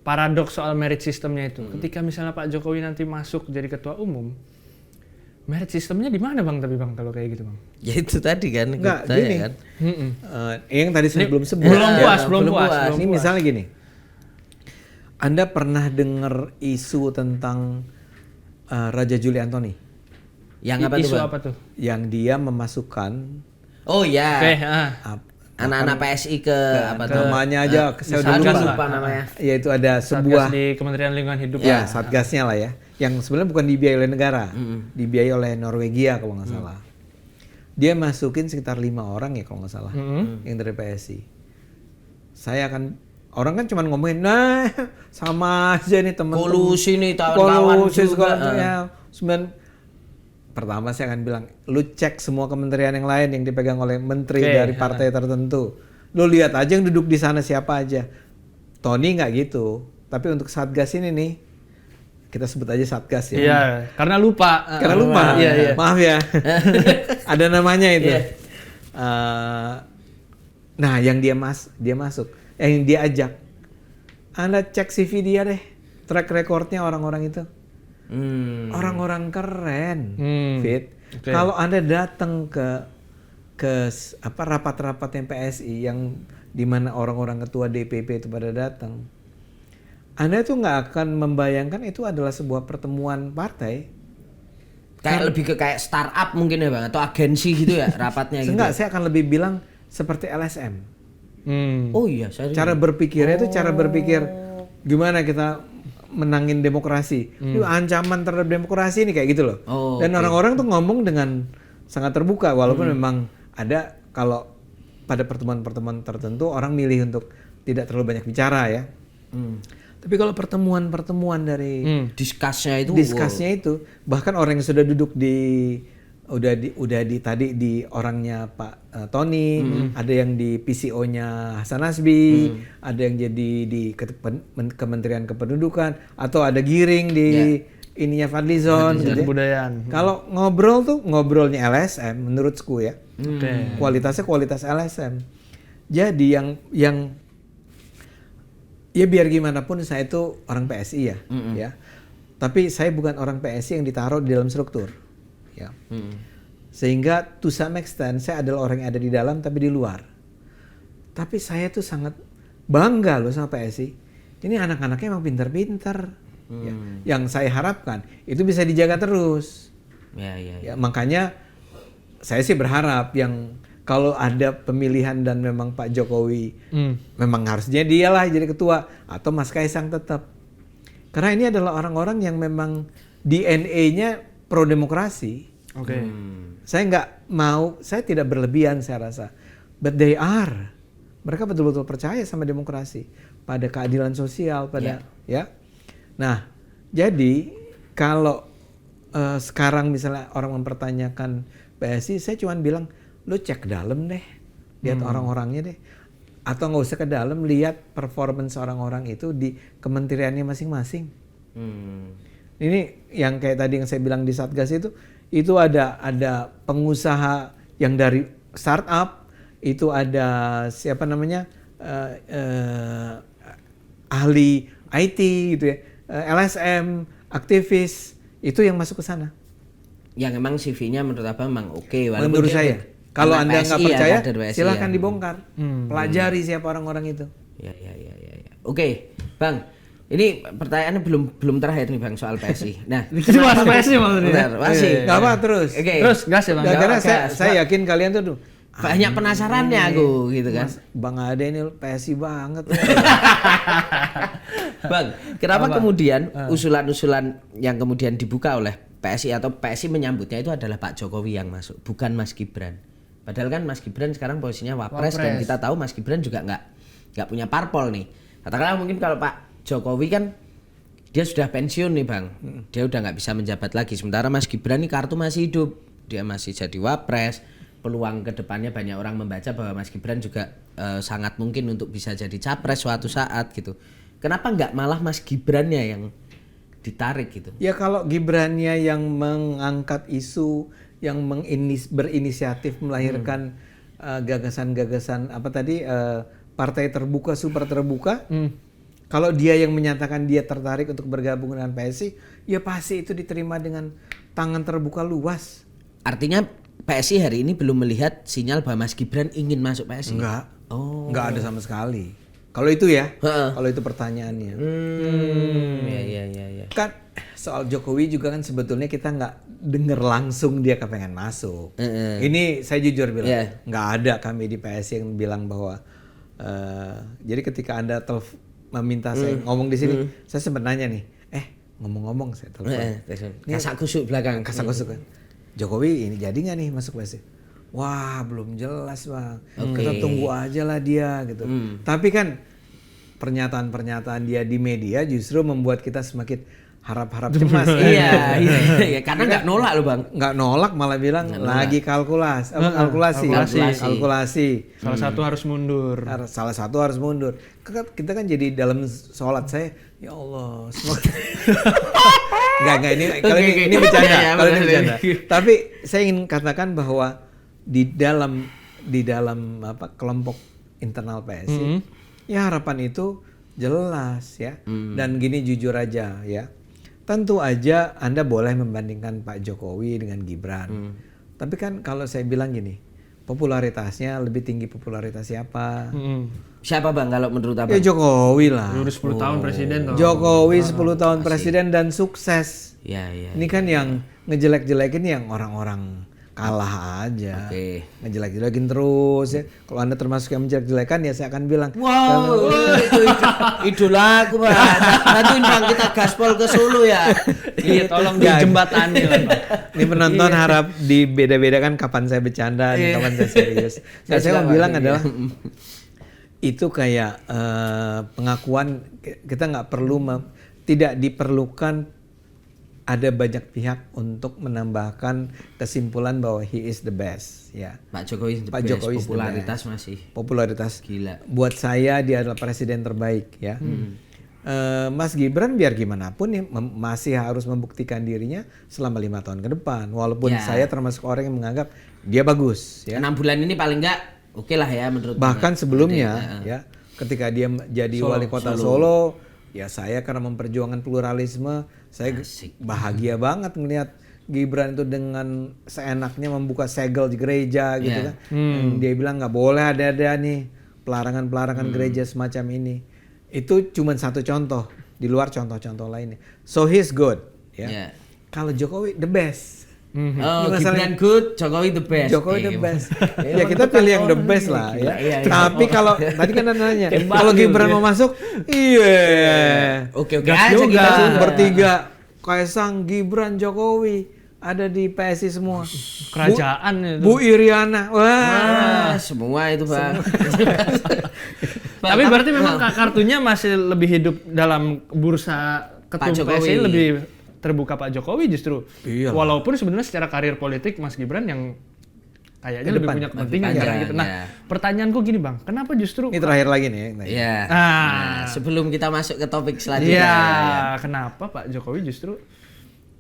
paradoks soal merit sistemnya itu. Ketika misalnya Pak Jokowi nanti masuk jadi ketua umum, merit sistemnya di mana Bang tapi Bang kalau kayak gitu Bang? Ya itu tadi kan. Enggak, saya gini. kan. Yang tadi sebelum Belum puas. Ini misalnya gini. Anda pernah dengar isu tentang Raja Juli Antoni? Yang apa tuh, Isu Bang? apa tuh? Yang dia memasukkan Oh ya. Oke, Anak-anak PSI ke apa tuh? namanya aja, saya udah Satgas lupa. lah. Lupa namanya. Yaitu ada Satgas sebuah di Kementerian Lingkungan Hidup. ya satgasnya lah ya, yang sebenarnya bukan dibiayai oleh negara, dibiayai oleh Norwegia kalau nggak salah. Dia masukin sekitar 5 orang ya kalau nggak salah, yang dari PSI. Saya akan orang kan cuma ngomongin, nah sama aja nih teman-teman. Kolusi nih kawan-kawan Kolusi juga. segala ya. Pertama saya akan bilang, lu cek semua kementerian yang lain yang dipegang oleh menteri Oke, dari partai tertentu. Lu lihat aja yang duduk di sana siapa aja. Tony nggak gitu. Tapi untuk Satgas ini nih, kita sebut aja Satgas ya. Iya, karena lupa. Karena lupa. Iya. Maaf ya. Ada namanya itu. Iya. Nah, yang dia masuk, yang dia ajak. Anda cek CV dia deh. Track recordnya orang-orang itu. Orang-orang keren, Fit. Oke. Kalau Anda datang ke rapat-rapat yang PSI yang dimana orang-orang ketua DPP itu pada datang, Anda tuh nggak akan membayangkan itu adalah sebuah pertemuan partai. Kayak lebih ke kayak startup mungkin ya Bang, atau agensi gitu ya rapatnya gitu. Enggak, saya akan lebih bilang seperti LSM. Oh iya, saya Cara berpikirnya itu cara berpikir gimana kita menangin demokrasi. Itu ancaman terhadap demokrasi ini kayak gitu loh. Oh, Dan orang-orang tuh ngomong dengan sangat terbuka walaupun memang ada kalau pada pertemuan-pertemuan tertentu orang milih untuk tidak terlalu banyak bicara ya. Tapi kalau pertemuan-pertemuan dari Discussnya itu bahkan orang yang sudah duduk tadi di orangnya Pak Tony, ada yang di PCO-nya Hasan Nasbi, ada yang jadi di Kementerian Kependudukan, atau ada Giring di ininya Fadlizon gitu ya. Kebudayaan. Kalau ngobrol tuh ngobrolnya LSM menurutku ya. Oke. Kualitasnya kualitas LSM. Jadi yang ya biar gimana pun saya itu orang PSI ya, ya. Tapi saya bukan orang PSI yang ditaruh di dalam struktur, ya. Sehingga to some extent saya adalah orang yang ada di dalam tapi di luar. Tapi saya tuh sangat bangga loh sama PSI. Ini anak-anaknya emang pintar-pintar. Ya. Yang saya harapkan itu bisa dijaga terus. Ya, makanya saya sih berharap yang kalau ada pemilihan dan memang Pak Jokowi memang harusnya dialah jadi ketua atau Mas Kaisang tetap. Karena ini adalah orang-orang yang memang DNA-nya pro demokrasi. Oke. Saya tidak berlebihan saya rasa. But they are. Mereka betul-betul percaya sama demokrasi, pada keadilan sosial, pada ya. Nah, jadi kalau sekarang misalnya orang mempertanyakan PSI, saya cuma bilang, lu cek dalam deh, lihat orang-orangnya deh, atau nggak usah ke dalam, lihat performance orang-orang itu di kementeriannya masing-masing. Ini yang kayak tadi yang saya bilang di Satgas itu ada pengusaha yang dari startup, itu ada siapa namanya ahli IT gitu ya, LSM, aktivis, itu yang masuk ke sana. Yang emang CV-nya menurut Abang memang oke. Menurut saya. Kalau Anda nggak percaya, silakan ya. dibongkar. Pelajari siapa orang-orang itu. Ya. Oke, Bang. Ini pertanyaannya belum terakhir nih Bang soal PSI. Nah, Itu masuk PSI maksudnya. Masih. Nggak apa terus. Oke. Terus gas ya Bang. Karena saya yakin kalian tuh banyak penasarannya aku gitu kan. Bang Ade ini PSI banget. Bang, kenapa kemudian usulan-usulan yang kemudian dibuka oleh PSI atau PSI menyambutnya itu adalah Pak Jokowi yang masuk, bukan Mas Gibran. Padahal kan Mas Gibran sekarang posisinya Wapres. Dan kita tahu Mas Gibran juga nggak punya parpol nih. Katakanlah mungkin kalau Pak Jokowi kan dia sudah pensiun nih Bang, dia udah nggak bisa menjabat lagi. Sementara Mas Gibran nih kartu masih hidup, dia masih jadi Wapres. Peluang kedepannya banyak orang membaca bahwa Mas Gibran juga sangat mungkin untuk bisa jadi capres suatu saat gitu. Kenapa nggak malah Mas Gibrannya yang ditarik gitu? Ya kalau Gibrannya yang mengangkat isu, yang berinisiatif melahirkan gagasan-gagasan apa tadi, partai terbuka, super terbuka. Kalau dia yang menyatakan dia tertarik untuk bergabung dengan PSI, ya pasti itu diterima dengan tangan terbuka luas. Artinya PSI hari ini belum melihat sinyal bahwa Mas Gibran ingin masuk PSI? Enggak. Oh. Enggak ada sama sekali. Kalau itu ya, kalau itu pertanyaannya. Ya. Kan soal Jokowi juga kan sebetulnya kita nggak dengar langsung dia kepengen masuk. Ini saya jujur bilang, nggak ada kami di PSI yang bilang bahwa jadi ketika Anda meminta saya ngomong di sini, saya sempat nanya nih, ngomong-ngomong saya telepon. Kasak kusuk belakang. Kasak kusuk kan. Jokowi ini jadi nggak nih masuk PSI? Wah belum jelas Bang. Kita tunggu aja lah dia gitu. Tapi kan pernyataan-pernyataan dia di media justru membuat kita semakin harap-harap cemas. Iya, karena nggak nolak loh Bang. Nggak nolak, malah bilang lagi kalkulasi. Salah satu harus mundur. Salah satu harus mundur. Kita kan jadi dalam sholat saya, ya Allah. Enggak ini bercanda. Kalau ini bercanda. Tapi saya ingin katakan bahwa di dalam kelompok internal PSI, ya harapan itu jelas ya. Dan gini jujur aja ya. Tentu aja Anda boleh membandingkan Pak Jokowi dengan Gibran. Tapi kan kalau saya bilang gini, popularitasnya lebih tinggi popularitas siapa? Siapa Bang kalau menurut Abang? Ya Jokowi lah. Udah 10 tahun presiden toh. Jokowi 10 tahun presiden dan sukses. Iya. Ini kan yang ngejelek-jelekin yang orang-orang kalah aja. Oke. Ngejelek-jelekin terus ya. Kalau Anda termasuk yang menjelek-jelekan ya saya akan bilang, Wow, itu idola aku Pak. Bantuin Bang kita gaspol ke Solo ya. Iya, tolong dijembatani lah, Bang. ini penonton harap dibeda-bedakan kapan saya bercanda dan kapan saya serius. Nah, saya mau bilang adalah itu kayak pengakuan kita nggak perlu tidak diperlukan ada banyak pihak untuk menambahkan kesimpulan bahwa he is the best ya. Pak Jokowi, Pak Jokowi is the popularitas best. masih Popularitas gila. buat saya dia adalah presiden terbaik ya. Mas Gibran biar gimana pun ya masih harus membuktikan dirinya selama 5 tahun ke depan. Walaupun Ya. saya termasuk orang yang menganggap dia bagus ya. 6 bulan ini paling enggak oke lah ya menurut Bahkan Bang. sebelumnya ya ketika dia jadi wali kota Solo, ya saya karena memperjuangkan pluralisme, saya bahagia banget melihat Gibran itu dengan seenaknya membuka segel di gereja gitu kan. Dan dia bilang nggak boleh ada nih pelarangan gereja semacam ini. Itu cuma satu contoh di luar contoh-contoh lainnya. So he's good ya. Ya. Kalau Jokowi the best. Oh, Ini Gibran good, Jokowi the best. Jokowi the Eh, best. Ya kita pilih yang the best lah ya. Iya. Tapi kalau tadi kan Anda nanya, Tembak kalau gitu Gibran ya. mau masuk, iya. Oke Gas aja juga kita. bertiga. Kaisang, Gibran, Jokowi ada di PSI semua. Kerajaan itu. Bu Iriana. Wah. Wah, semua itu Bang. Tapi berarti memang kartunya masih lebih hidup dalam bursa Pak ketum Jokowi. PSI lebih terbuka Pak Jokowi justru. Iya. Walaupun sebenarnya secara karir politik Mas Gibran yang kayaknya Ke lebih depan. punya kepentingan Lebih sekarang panjang, gitu. Nah, ya. pertanyaanku gini Bang, kenapa justru Ini terakhir lagi nih. Iya. Ah. Nah, sebelum kita masuk ke topik selanjutnya. Iya, ya. kenapa Pak Jokowi justru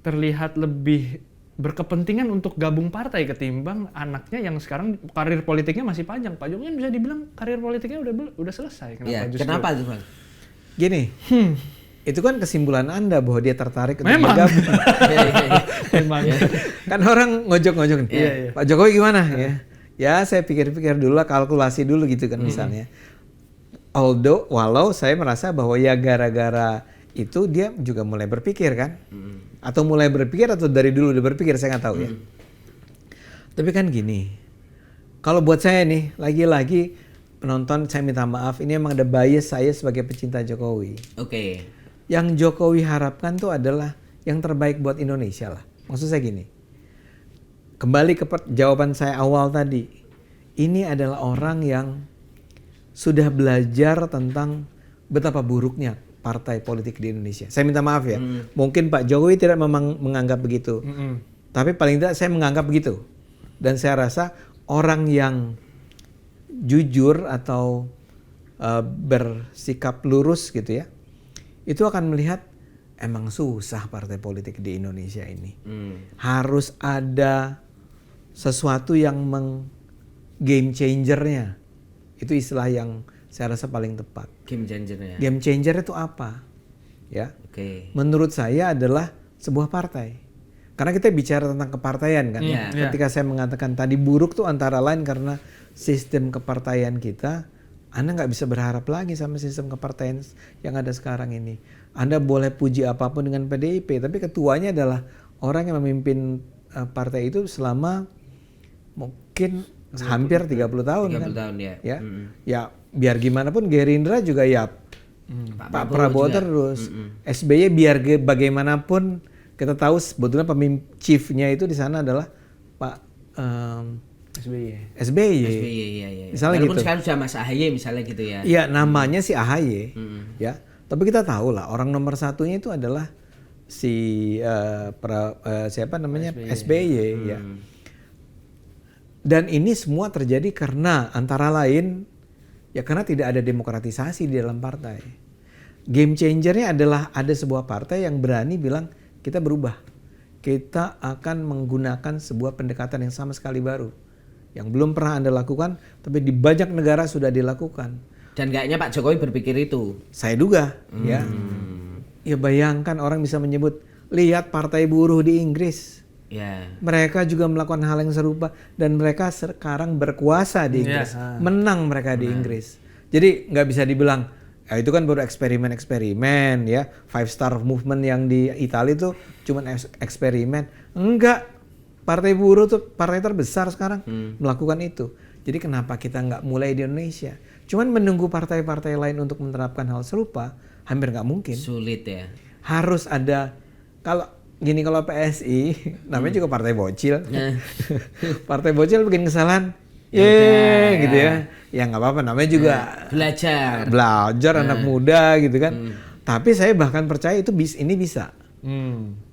terlihat lebih berkepentingan untuk gabung partai ketimbang anaknya yang sekarang karir politiknya masih panjang. Pak Jokowi kan bisa dibilang karir politiknya udah selesai. Kenapa Iya, justru? kenapa tuh Bang? Gini. Itu kan kesimpulan Anda bahwa dia tertarik untuk Memang. bergabung. Memang. Kan orang ngojok-ngojok nih. Iya, iya. Pak Jokowi gimana ya? Ya saya pikir-pikir dulu lah, kalkulasi dulu gitu kan misalnya. Walau saya merasa bahwa ya gara-gara itu dia juga mulai berpikir kan. Atau mulai berpikir atau dari dulu udah berpikir saya nggak tahu ya. Tapi kan gini, kalau buat saya nih lagi-lagi penonton saya minta maaf, ini emang ada bias saya sebagai pecinta Jokowi. Oke. Yang Jokowi harapkan tuh adalah yang terbaik buat Indonesia lah. Maksud saya gini, kembali ke jawaban saya awal tadi, ini adalah orang yang sudah belajar tentang betapa buruknya partai politik di Indonesia. Saya minta maaf ya, mungkin Pak Jokowi tidak memang menganggap begitu, tapi paling tidak saya menganggap begitu. Dan saya rasa orang yang jujur atau bersikap lurus gitu ya, itu akan melihat emang susah partai politik di Indonesia ini. Harus ada sesuatu yang game changernya. Itu istilah yang saya rasa paling tepat. Game changernya. Game changer itu apa? Ya. Oke. Menurut saya adalah sebuah partai. Karena kita bicara tentang kepartaian kan. Iya. Ketika saya mengatakan tadi buruk tuh antara lain karena sistem kepartaian kita, Anda nggak bisa berharap lagi sama sistem kepartaian yang ada sekarang ini. Anda boleh puji apapun dengan PDIP, tapi ketuanya adalah orang yang memimpin partai itu selama mungkin hampir 30 tahun 30 kan. tahun ya. Ya. Ya biar gimana pun Gerindra juga ya Pak Prabowo juga. terus. SBY biar bagaimanapun kita tahu sebetulnya pemimpin chiefnya itu di sana adalah Pak SBY. SBY. iya. Misalnya Walaupun gitu. sekarang sudah Mas AHY misalnya gitu ya. Iya namanya si AHY. Ya. Tapi kita tahu lah orang nomor satunya itu adalah si siapa namanya SBY ya. Dan ini semua terjadi karena antara lain ya karena tidak ada demokratisasi di dalam partai. Game changernya adalah ada sebuah partai yang berani bilang kita berubah. Kita akan menggunakan sebuah pendekatan yang sama sekali baru. Yang belum pernah Anda lakukan tapi di banyak negara sudah dilakukan. Dan kayaknya Pak Jokowi berpikir itu. Saya duga ya. Ya bayangkan orang bisa menyebut lihat partai buruh di Inggris. Ya. Mereka juga melakukan hal yang serupa dan mereka sekarang berkuasa di Inggris, menang mereka di Inggris. Jadi nggak bisa dibilang ya itu kan baru eksperimen ya. 5 Star Movement yang di Italia itu cuma eksperimen. Enggak, Partai buruh tuh partai terbesar sekarang melakukan itu. Jadi kenapa kita nggak mulai di Indonesia? Cuman menunggu partai-partai lain untuk menerapkan hal serupa hampir nggak mungkin. Sulit ya. Harus ada, kalau PSI namanya juga partai bocil. Partai bocil bikin kesalahan, gitu ya. Ya nggak apa-apa, namanya juga belajar anak muda gitu kan. Tapi saya bahkan percaya itu ini bisa.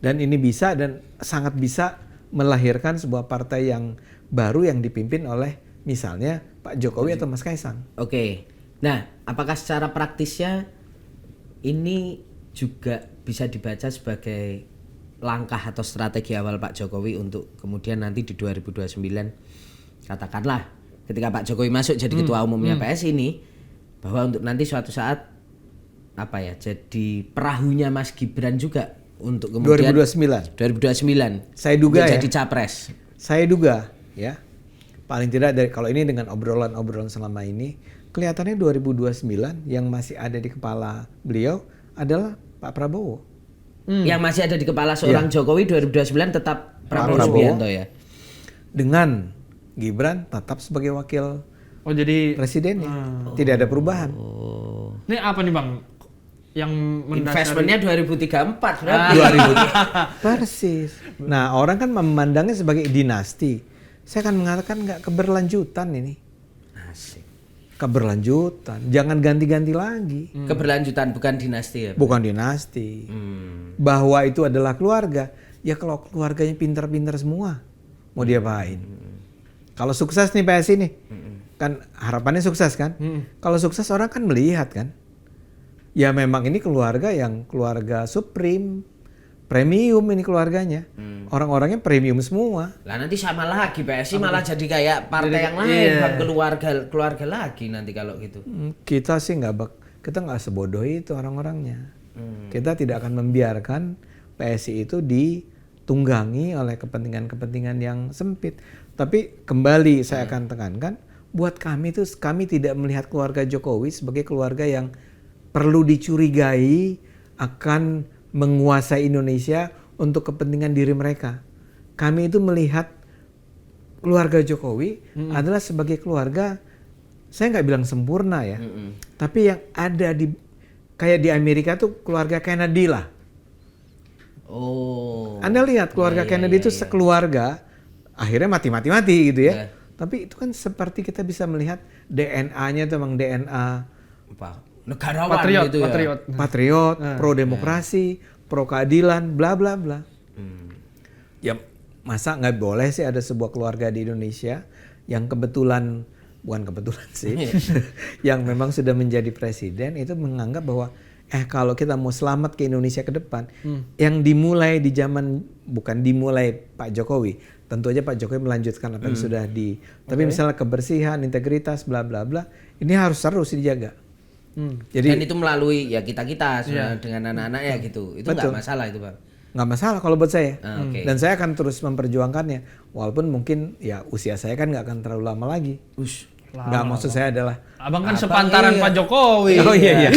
Dan ini bisa dan sangat bisa melahirkan sebuah partai yang baru yang dipimpin oleh misalnya Pak Jokowi atau Mas Kaisang. Oke. Nah, apakah secara praktisnya ini juga bisa dibaca sebagai langkah atau strategi awal Pak Jokowi untuk kemudian nanti di 2029 katakanlah ketika Pak Jokowi masuk jadi ketua umumnya PSI ini, bahwa untuk nanti suatu saat jadi perahunya Mas Gibran juga untuk kemudian 2029 saya duga jadi capres. Saya duga ya, paling tidak dari kalau ini dengan obrolan selama ini kelihatannya 2029 yang masih ada di kepala beliau adalah Pak Prabowo. Yang masih ada di kepala seorang Jokowi 2029 tetap Prabowo Subianto ya. Dengan Gibran tetap sebagai wakil jadi presidennya. Tidak ada perubahan. Ini apa nih Bang? Yang investmentnya 2034 berarti. 2000. Persis. Nah, orang kan memandangnya sebagai dinasti. Saya akan mengatakan nggak keberlanjutan ini. Asik. Keberlanjutan. Jangan ganti-ganti lagi. Keberlanjutan bukan dinasti ya? Bukan dinasti. Bahwa itu adalah keluarga. Ya kalau keluarganya pintar-pintar semua, mau diapain? Kalau sukses nih PSI nih, kan harapannya sukses kan? Kalau sukses orang kan melihat kan? Ya memang ini keluarga yang keluarga supreme, premium ini keluarganya. Orang-orangnya premium semua. Lah nanti sama lagi PSI malah jadi kayak partai yang lain, keluarga lagi nanti kalau gitu. Kita sih kita nggak sebodoh itu orang-orangnya. Kita tidak akan membiarkan PSI itu ditunggangi oleh kepentingan-kepentingan yang sempit. Tapi kembali saya akan tekankan, buat kami tidak melihat keluarga Jokowi sebagai keluarga yang perlu dicurigai akan menguasai Indonesia untuk kepentingan diri mereka. Kami itu melihat keluarga Jokowi adalah sebagai keluarga, saya nggak bilang sempurna ya, tapi yang ada kayak di Amerika tuh keluarga Kennedy lah. Anda lihat keluarga Kennedy itu sekeluarga, akhirnya mati gitu ya. Tapi itu kan seperti kita bisa melihat DNA-nya itu memang DNA negarawan gitu ya. Patriot, pro demokrasi, pro keadilan, bla bla bla. Ya masa nggak boleh sih ada sebuah keluarga di Indonesia yang bukan kebetulan sih, yang memang sudah menjadi presiden itu menganggap bahwa kalau kita mau selamat ke Indonesia ke depan, yang dimulai bukan dimulai Pak Jokowi, tentu aja Pak Jokowi melanjutkan apa yang sudah tapi misalnya kebersihan, integritas, bla bla bla, ini harus terus dijaga. Jadi dan itu melalui ya kita dengan anak-anak ya gitu, itu nggak masalah itu Bang. Nggak masalah kalau buat saya. Dan saya akan terus memperjuangkannya, walaupun mungkin ya usia saya kan nggak akan terlalu lama lagi. Nggak, maksud saya adalah Abang kan sepantaran Pak Jokowi. Oh iya.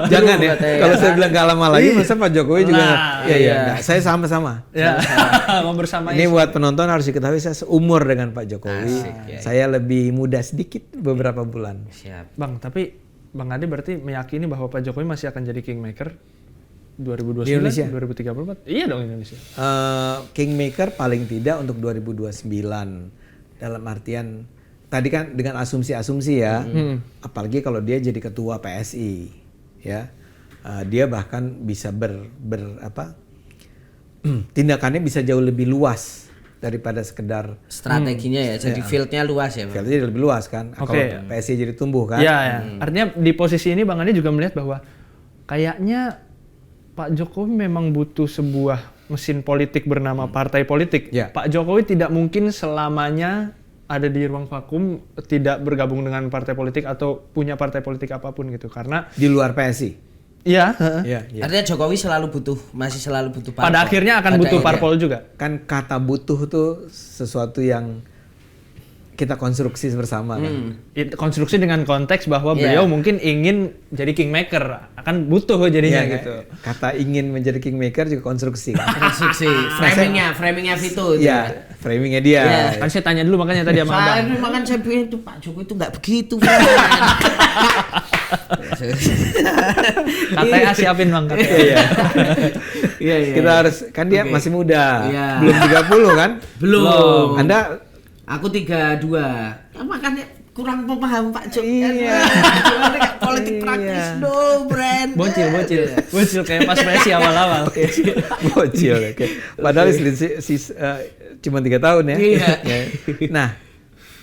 Jangan ya. Kalau saya bilang nggak lama lagi, masa Pak Jokowi juga. Iya. Saya sama-sama. Mau bersama. Ini buat penonton harus diketahui saya seumur dengan Pak Jokowi. Saya lebih muda sedikit beberapa bulan. Siap. Bang, tapi Bang Ade berarti meyakini bahwa Pak Jokowi masih akan jadi kingmaker 2029, di Indonesia? 2034? Iya dong Indonesia. Kingmaker paling tidak untuk 2029. Dalam artian tadi kan dengan asumsi-asumsi ya. Apalagi kalau dia jadi ketua PSI, ya. Dia bahkan bisa tindakannya bisa jauh lebih luas daripada sekedar strateginya ya. Jadi fieldnya luas ya Bang. Fieldnya lebih luas kan. Kalau PSI jadi tumbuh kan. Iya. Artinya di posisi ini Bang Ade juga melihat bahwa kayaknya Pak Jokowi memang butuh sebuah mesin politik bernama partai politik. Pak Jokowi tidak mungkin selamanya ada di ruang vakum, tidak bergabung dengan partai politik atau punya partai politik apapun gitu. Karena di luar PSI. Iya. Artinya Jokowi masih selalu butuh parpol. Pada akhirnya akan butuh parpol juga. Kan kata butuh tuh sesuatu yang kita konstruksi bersama kan. Konstruksi dengan konteks bahwa Iya. beliau mungkin ingin jadi kingmaker, akan butuh jadinya Iya, gitu. Kata ingin menjadi kingmaker juga konstruksi kan. Konstruksi, framingnya Vito itu. Iya, framingnya dia. Iya. Kan saya tanya dulu makanya tadi sama Saya Abang. makan saya bilang itu Pak Jokowi itu nggak begitu. KTA siapin Bang, KTA. Iya. Iya, iya. Kita harus kan dia Oke. masih muda. Iya. Belum 30 kan? Belum. Anda Aku 32. Ya, makanya kurang paham Pak Jokowi. Iya. Politik praktis do, brand. Bocil kayak pas presi awal-awal. bocil. Oke. Padahal cuma 3 tahun ya. Iya. Ya. Nah,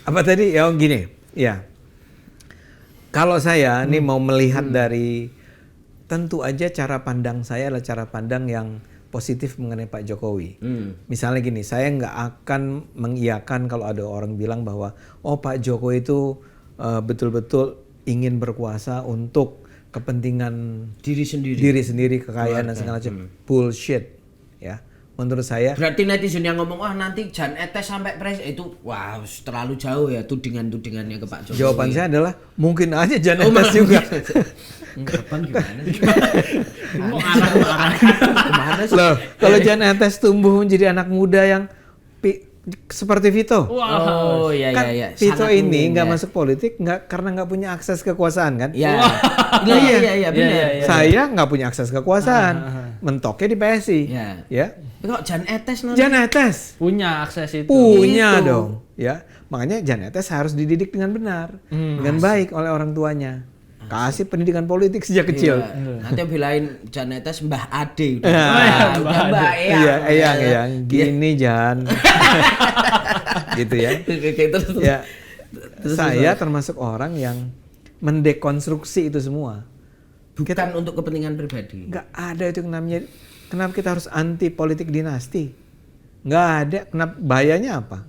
apa tadi? Ya gini. Ya. Kalau saya nih mau melihat dari tentu aja cara pandang saya adalah cara pandang yang positif mengenai Pak Jokowi. Misalnya gini, saya nggak akan mengiyakan kalau ada orang bilang bahwa oh Pak Jokowi itu betul-betul ingin berkuasa untuk kepentingan Diri sendiri. kekayaan dan segala macam. Bullshit, ya. Menurut saya. Berarti netizen yang ngomong wah nanti Jan Etes sampai itu wah terlalu jauh ya tudingannya ke Pak Jokowi. Jawaban saya adalah mungkin aja Jan Etes juga. Enggak Bang gimana? Mau arah. Kemana sih? Loh, kalau Jan Etes tumbuh menjadi anak muda yang seperti Vito. Oh iya Kan iya. Vito Sangat ini mungkin, nggak ya. masuk politik karena nggak punya akses kekuasaan kan? Iya. Iya benar. Iya. Saya nggak punya akses kekuasaan, mentoknya di PSI. Iya. Ya, Tapi kok Jan Etes nanti? Jan Etes Punya akses itu. punya Itu. dong. Ya, makanya Jan Etes harus dididik dengan benar, dengan baik oleh orang tuanya. Kasih pendidikan politik sejak kecil. Iya. Nanti belain Jan Etes Mbah Ade udah. Iya. Udah Mbak Eyang. Iya, eyang, gini Jan. Gitu ya. Terus. Ya, saya termasuk orang yang mendekonstruksi itu semua. Bukan untuk kepentingan pribadi. Nggak ada itu yang namanya. Kenapa kita harus anti politik dinasti? Nggak ada. Kenapa? Bahayanya apa?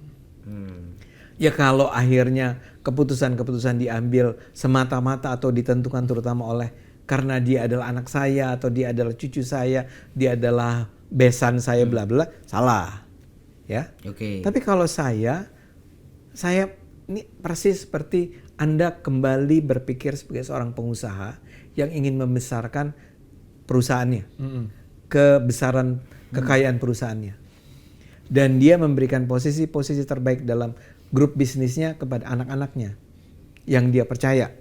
Ya kalau akhirnya keputusan-keputusan diambil semata-mata atau ditentukan terutama oleh karena dia adalah anak saya atau dia adalah cucu saya, dia adalah besan saya bla bla, salah. Ya. Oke. Tapi kalau saya ini persis seperti Anda kembali berpikir sebagai seorang pengusaha yang ingin membesarkan perusahaannya, kebesaran kekayaan perusahaannya, dan dia memberikan posisi-posisi terbaik dalam grup bisnisnya kepada anak-anaknya yang dia percaya,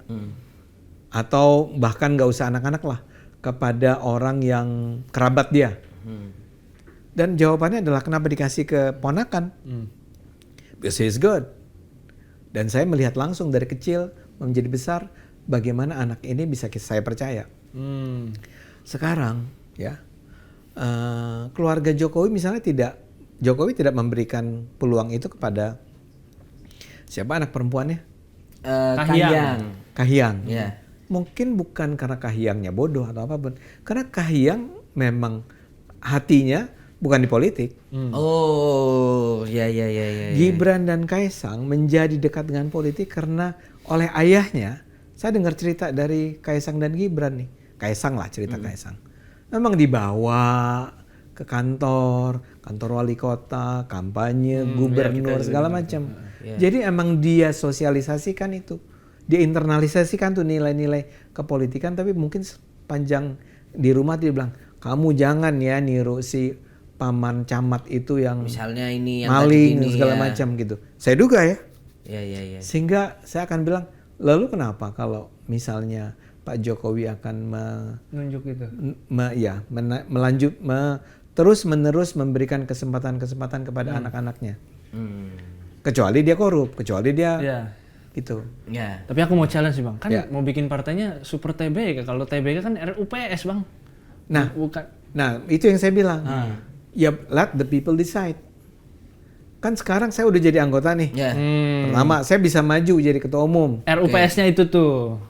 atau bahkan nggak usah anak-anak lah, kepada orang yang kerabat dia. Dan jawabannya adalah kenapa dikasih ke ponakan? Because he's good. Dan saya melihat langsung dari kecil menjadi besar bagaimana anak ini bisa saya percaya. Sekarang ya keluarga Jokowi misalnya Jokowi tidak memberikan peluang itu kepada siapa anak perempuannya? Kahiyang. Ya. Mungkin bukan karena Kahiyangnya bodoh atau apapun, karena Kahiyang memang hatinya bukan di politik. Oh, ya. Gibran dan Kaisang menjadi dekat dengan politik karena oleh ayahnya. Saya dengar cerita dari Kaisang dan Gibran nih. Kaisang lah cerita Kaisang. Memang dibawa ke kantor wali kota, kampanye, gubernur, segala macam. Jadi emang dia sosialisasikan itu. Dia internalisasikan tuh nilai-nilai kepolitikan, tapi mungkin sepanjang di rumah dia bilang, kamu jangan ya niru si paman camat itu yang Misalnya ini yang maling tadi ini, segala ya. macam gitu. Saya duga ya. Iya. Sehingga saya akan bilang, lalu kenapa kalau misalnya Pak Jokowi akan Nunjuk itu. terus-menerus memberikan kesempatan-kesempatan kepada anak-anaknya. Kecuali dia korup, kecuali dia Iya. gitu. Ya. Tapi aku mau challenge sih Bang. Kan Ya. mau bikin partainya Super TBK. Kalau TBK kan RUPS Bang. Nah, Bukan. itu yang saya bilang. Ya, let the people decide. Kan sekarang saya udah jadi anggota nih. Ya. Pertama, saya bisa maju jadi ketua umum. RUPS-nya itu tuh.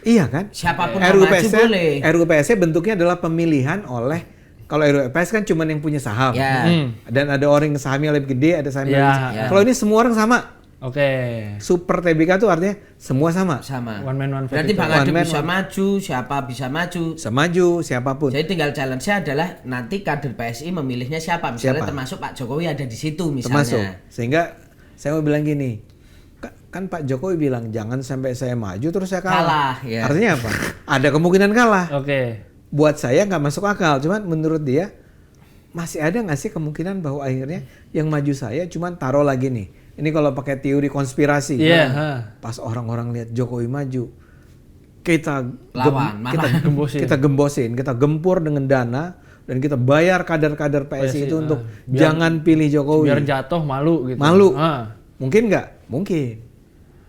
Iya kan? Siapapun yang maju boleh. RUPS-nya bentuknya adalah pemilihan oleh, kalau RUPS kan cuma yang punya saham. Ya. Dan ada orang yang sahamnya lebih gede, ada sahamnya Ya. lebih kecil. Kalau ini semua orang sama. Oke. Super TBK itu artinya semua sama. Sama. One man one vote. Berarti itu. Bang Ade One man, bisa maju, siapa bisa maju. Bisa maju siapapun. Jadi tinggal challenge-nya adalah nanti kader PSI memilihnya siapa. Misalnya Siapa? termasuk Pak Jokowi ada di situ misalnya. Termasuk. Sehingga saya mau bilang gini, kan Pak Jokowi bilang jangan sampai saya maju terus saya kalah. Kalah, ya. Artinya apa? Ada kemungkinan kalah. Oke. Buat saya nggak masuk akal, cuman menurut dia masih ada nggak sih kemungkinan bahwa akhirnya yang maju saya, cuman taruh lagi nih. Ini kalau pakai teori konspirasi. Iya. Pas orang-orang lihat Jokowi maju, kita Lawan, malah gembosin. kita gembosin, kita gempur dengan dana dan kita bayar kader-kader PSI itu untuk jangan pilih Jokowi. Biar jatuh malu gitu. Malu. Ah. Mungkin nggak? Mungkin.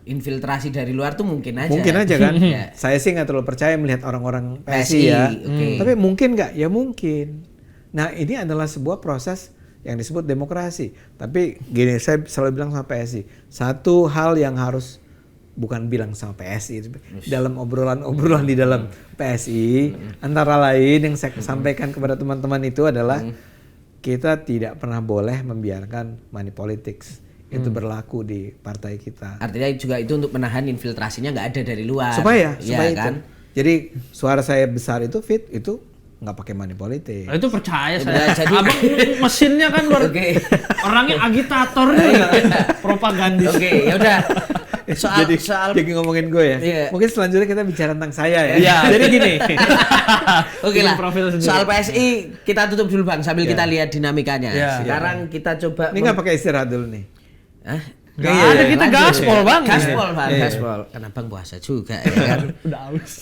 Infiltrasi dari luar tuh mungkin aja. Mungkin aja kan. Ya. Saya sih nggak terlalu percaya melihat orang-orang PSI PSI, ya. oke. Tapi mungkin nggak? Ya mungkin. Nah ini adalah sebuah proses yang disebut demokrasi. Tapi gini, saya selalu bilang sama PSI, satu hal yang harus bukan bilang sama PSI, dalam obrolan-obrolan di dalam PSI, antara lain yang saya sampaikan kepada teman-teman itu adalah kita tidak pernah boleh membiarkan money politics itu berlaku di partai kita. Artinya juga itu untuk menahan infiltrasinya nggak ada dari luar. Supaya Iya itu. kan? Jadi suara saya besar itu fit itu nggak pakai money politik. Nah, itu percaya Udah, saya. jadi- Abang mesinnya kan luar. Oke. Orangnya agitator nih, propagandis. Oke, ya udah. Soal Jadi ngomongin gue ya. Iya. Mungkin selanjutnya kita bicara tentang saya ya. Iya. Jadi gini. Oke Bikin lah. profil sendiri. Soal PSI kita tutup dulu Bang sambil kita lihat dinamikanya. Iya. Sekarang kita coba Ini nggak pakai istirahat dulu nih. Hah? Nggak Iya, ada, iya, kita Lanjut. gaspol Bang. Gaspol, Bang. Iya. Gaspol. Karena Bang puasa juga ya kan. Udah aus.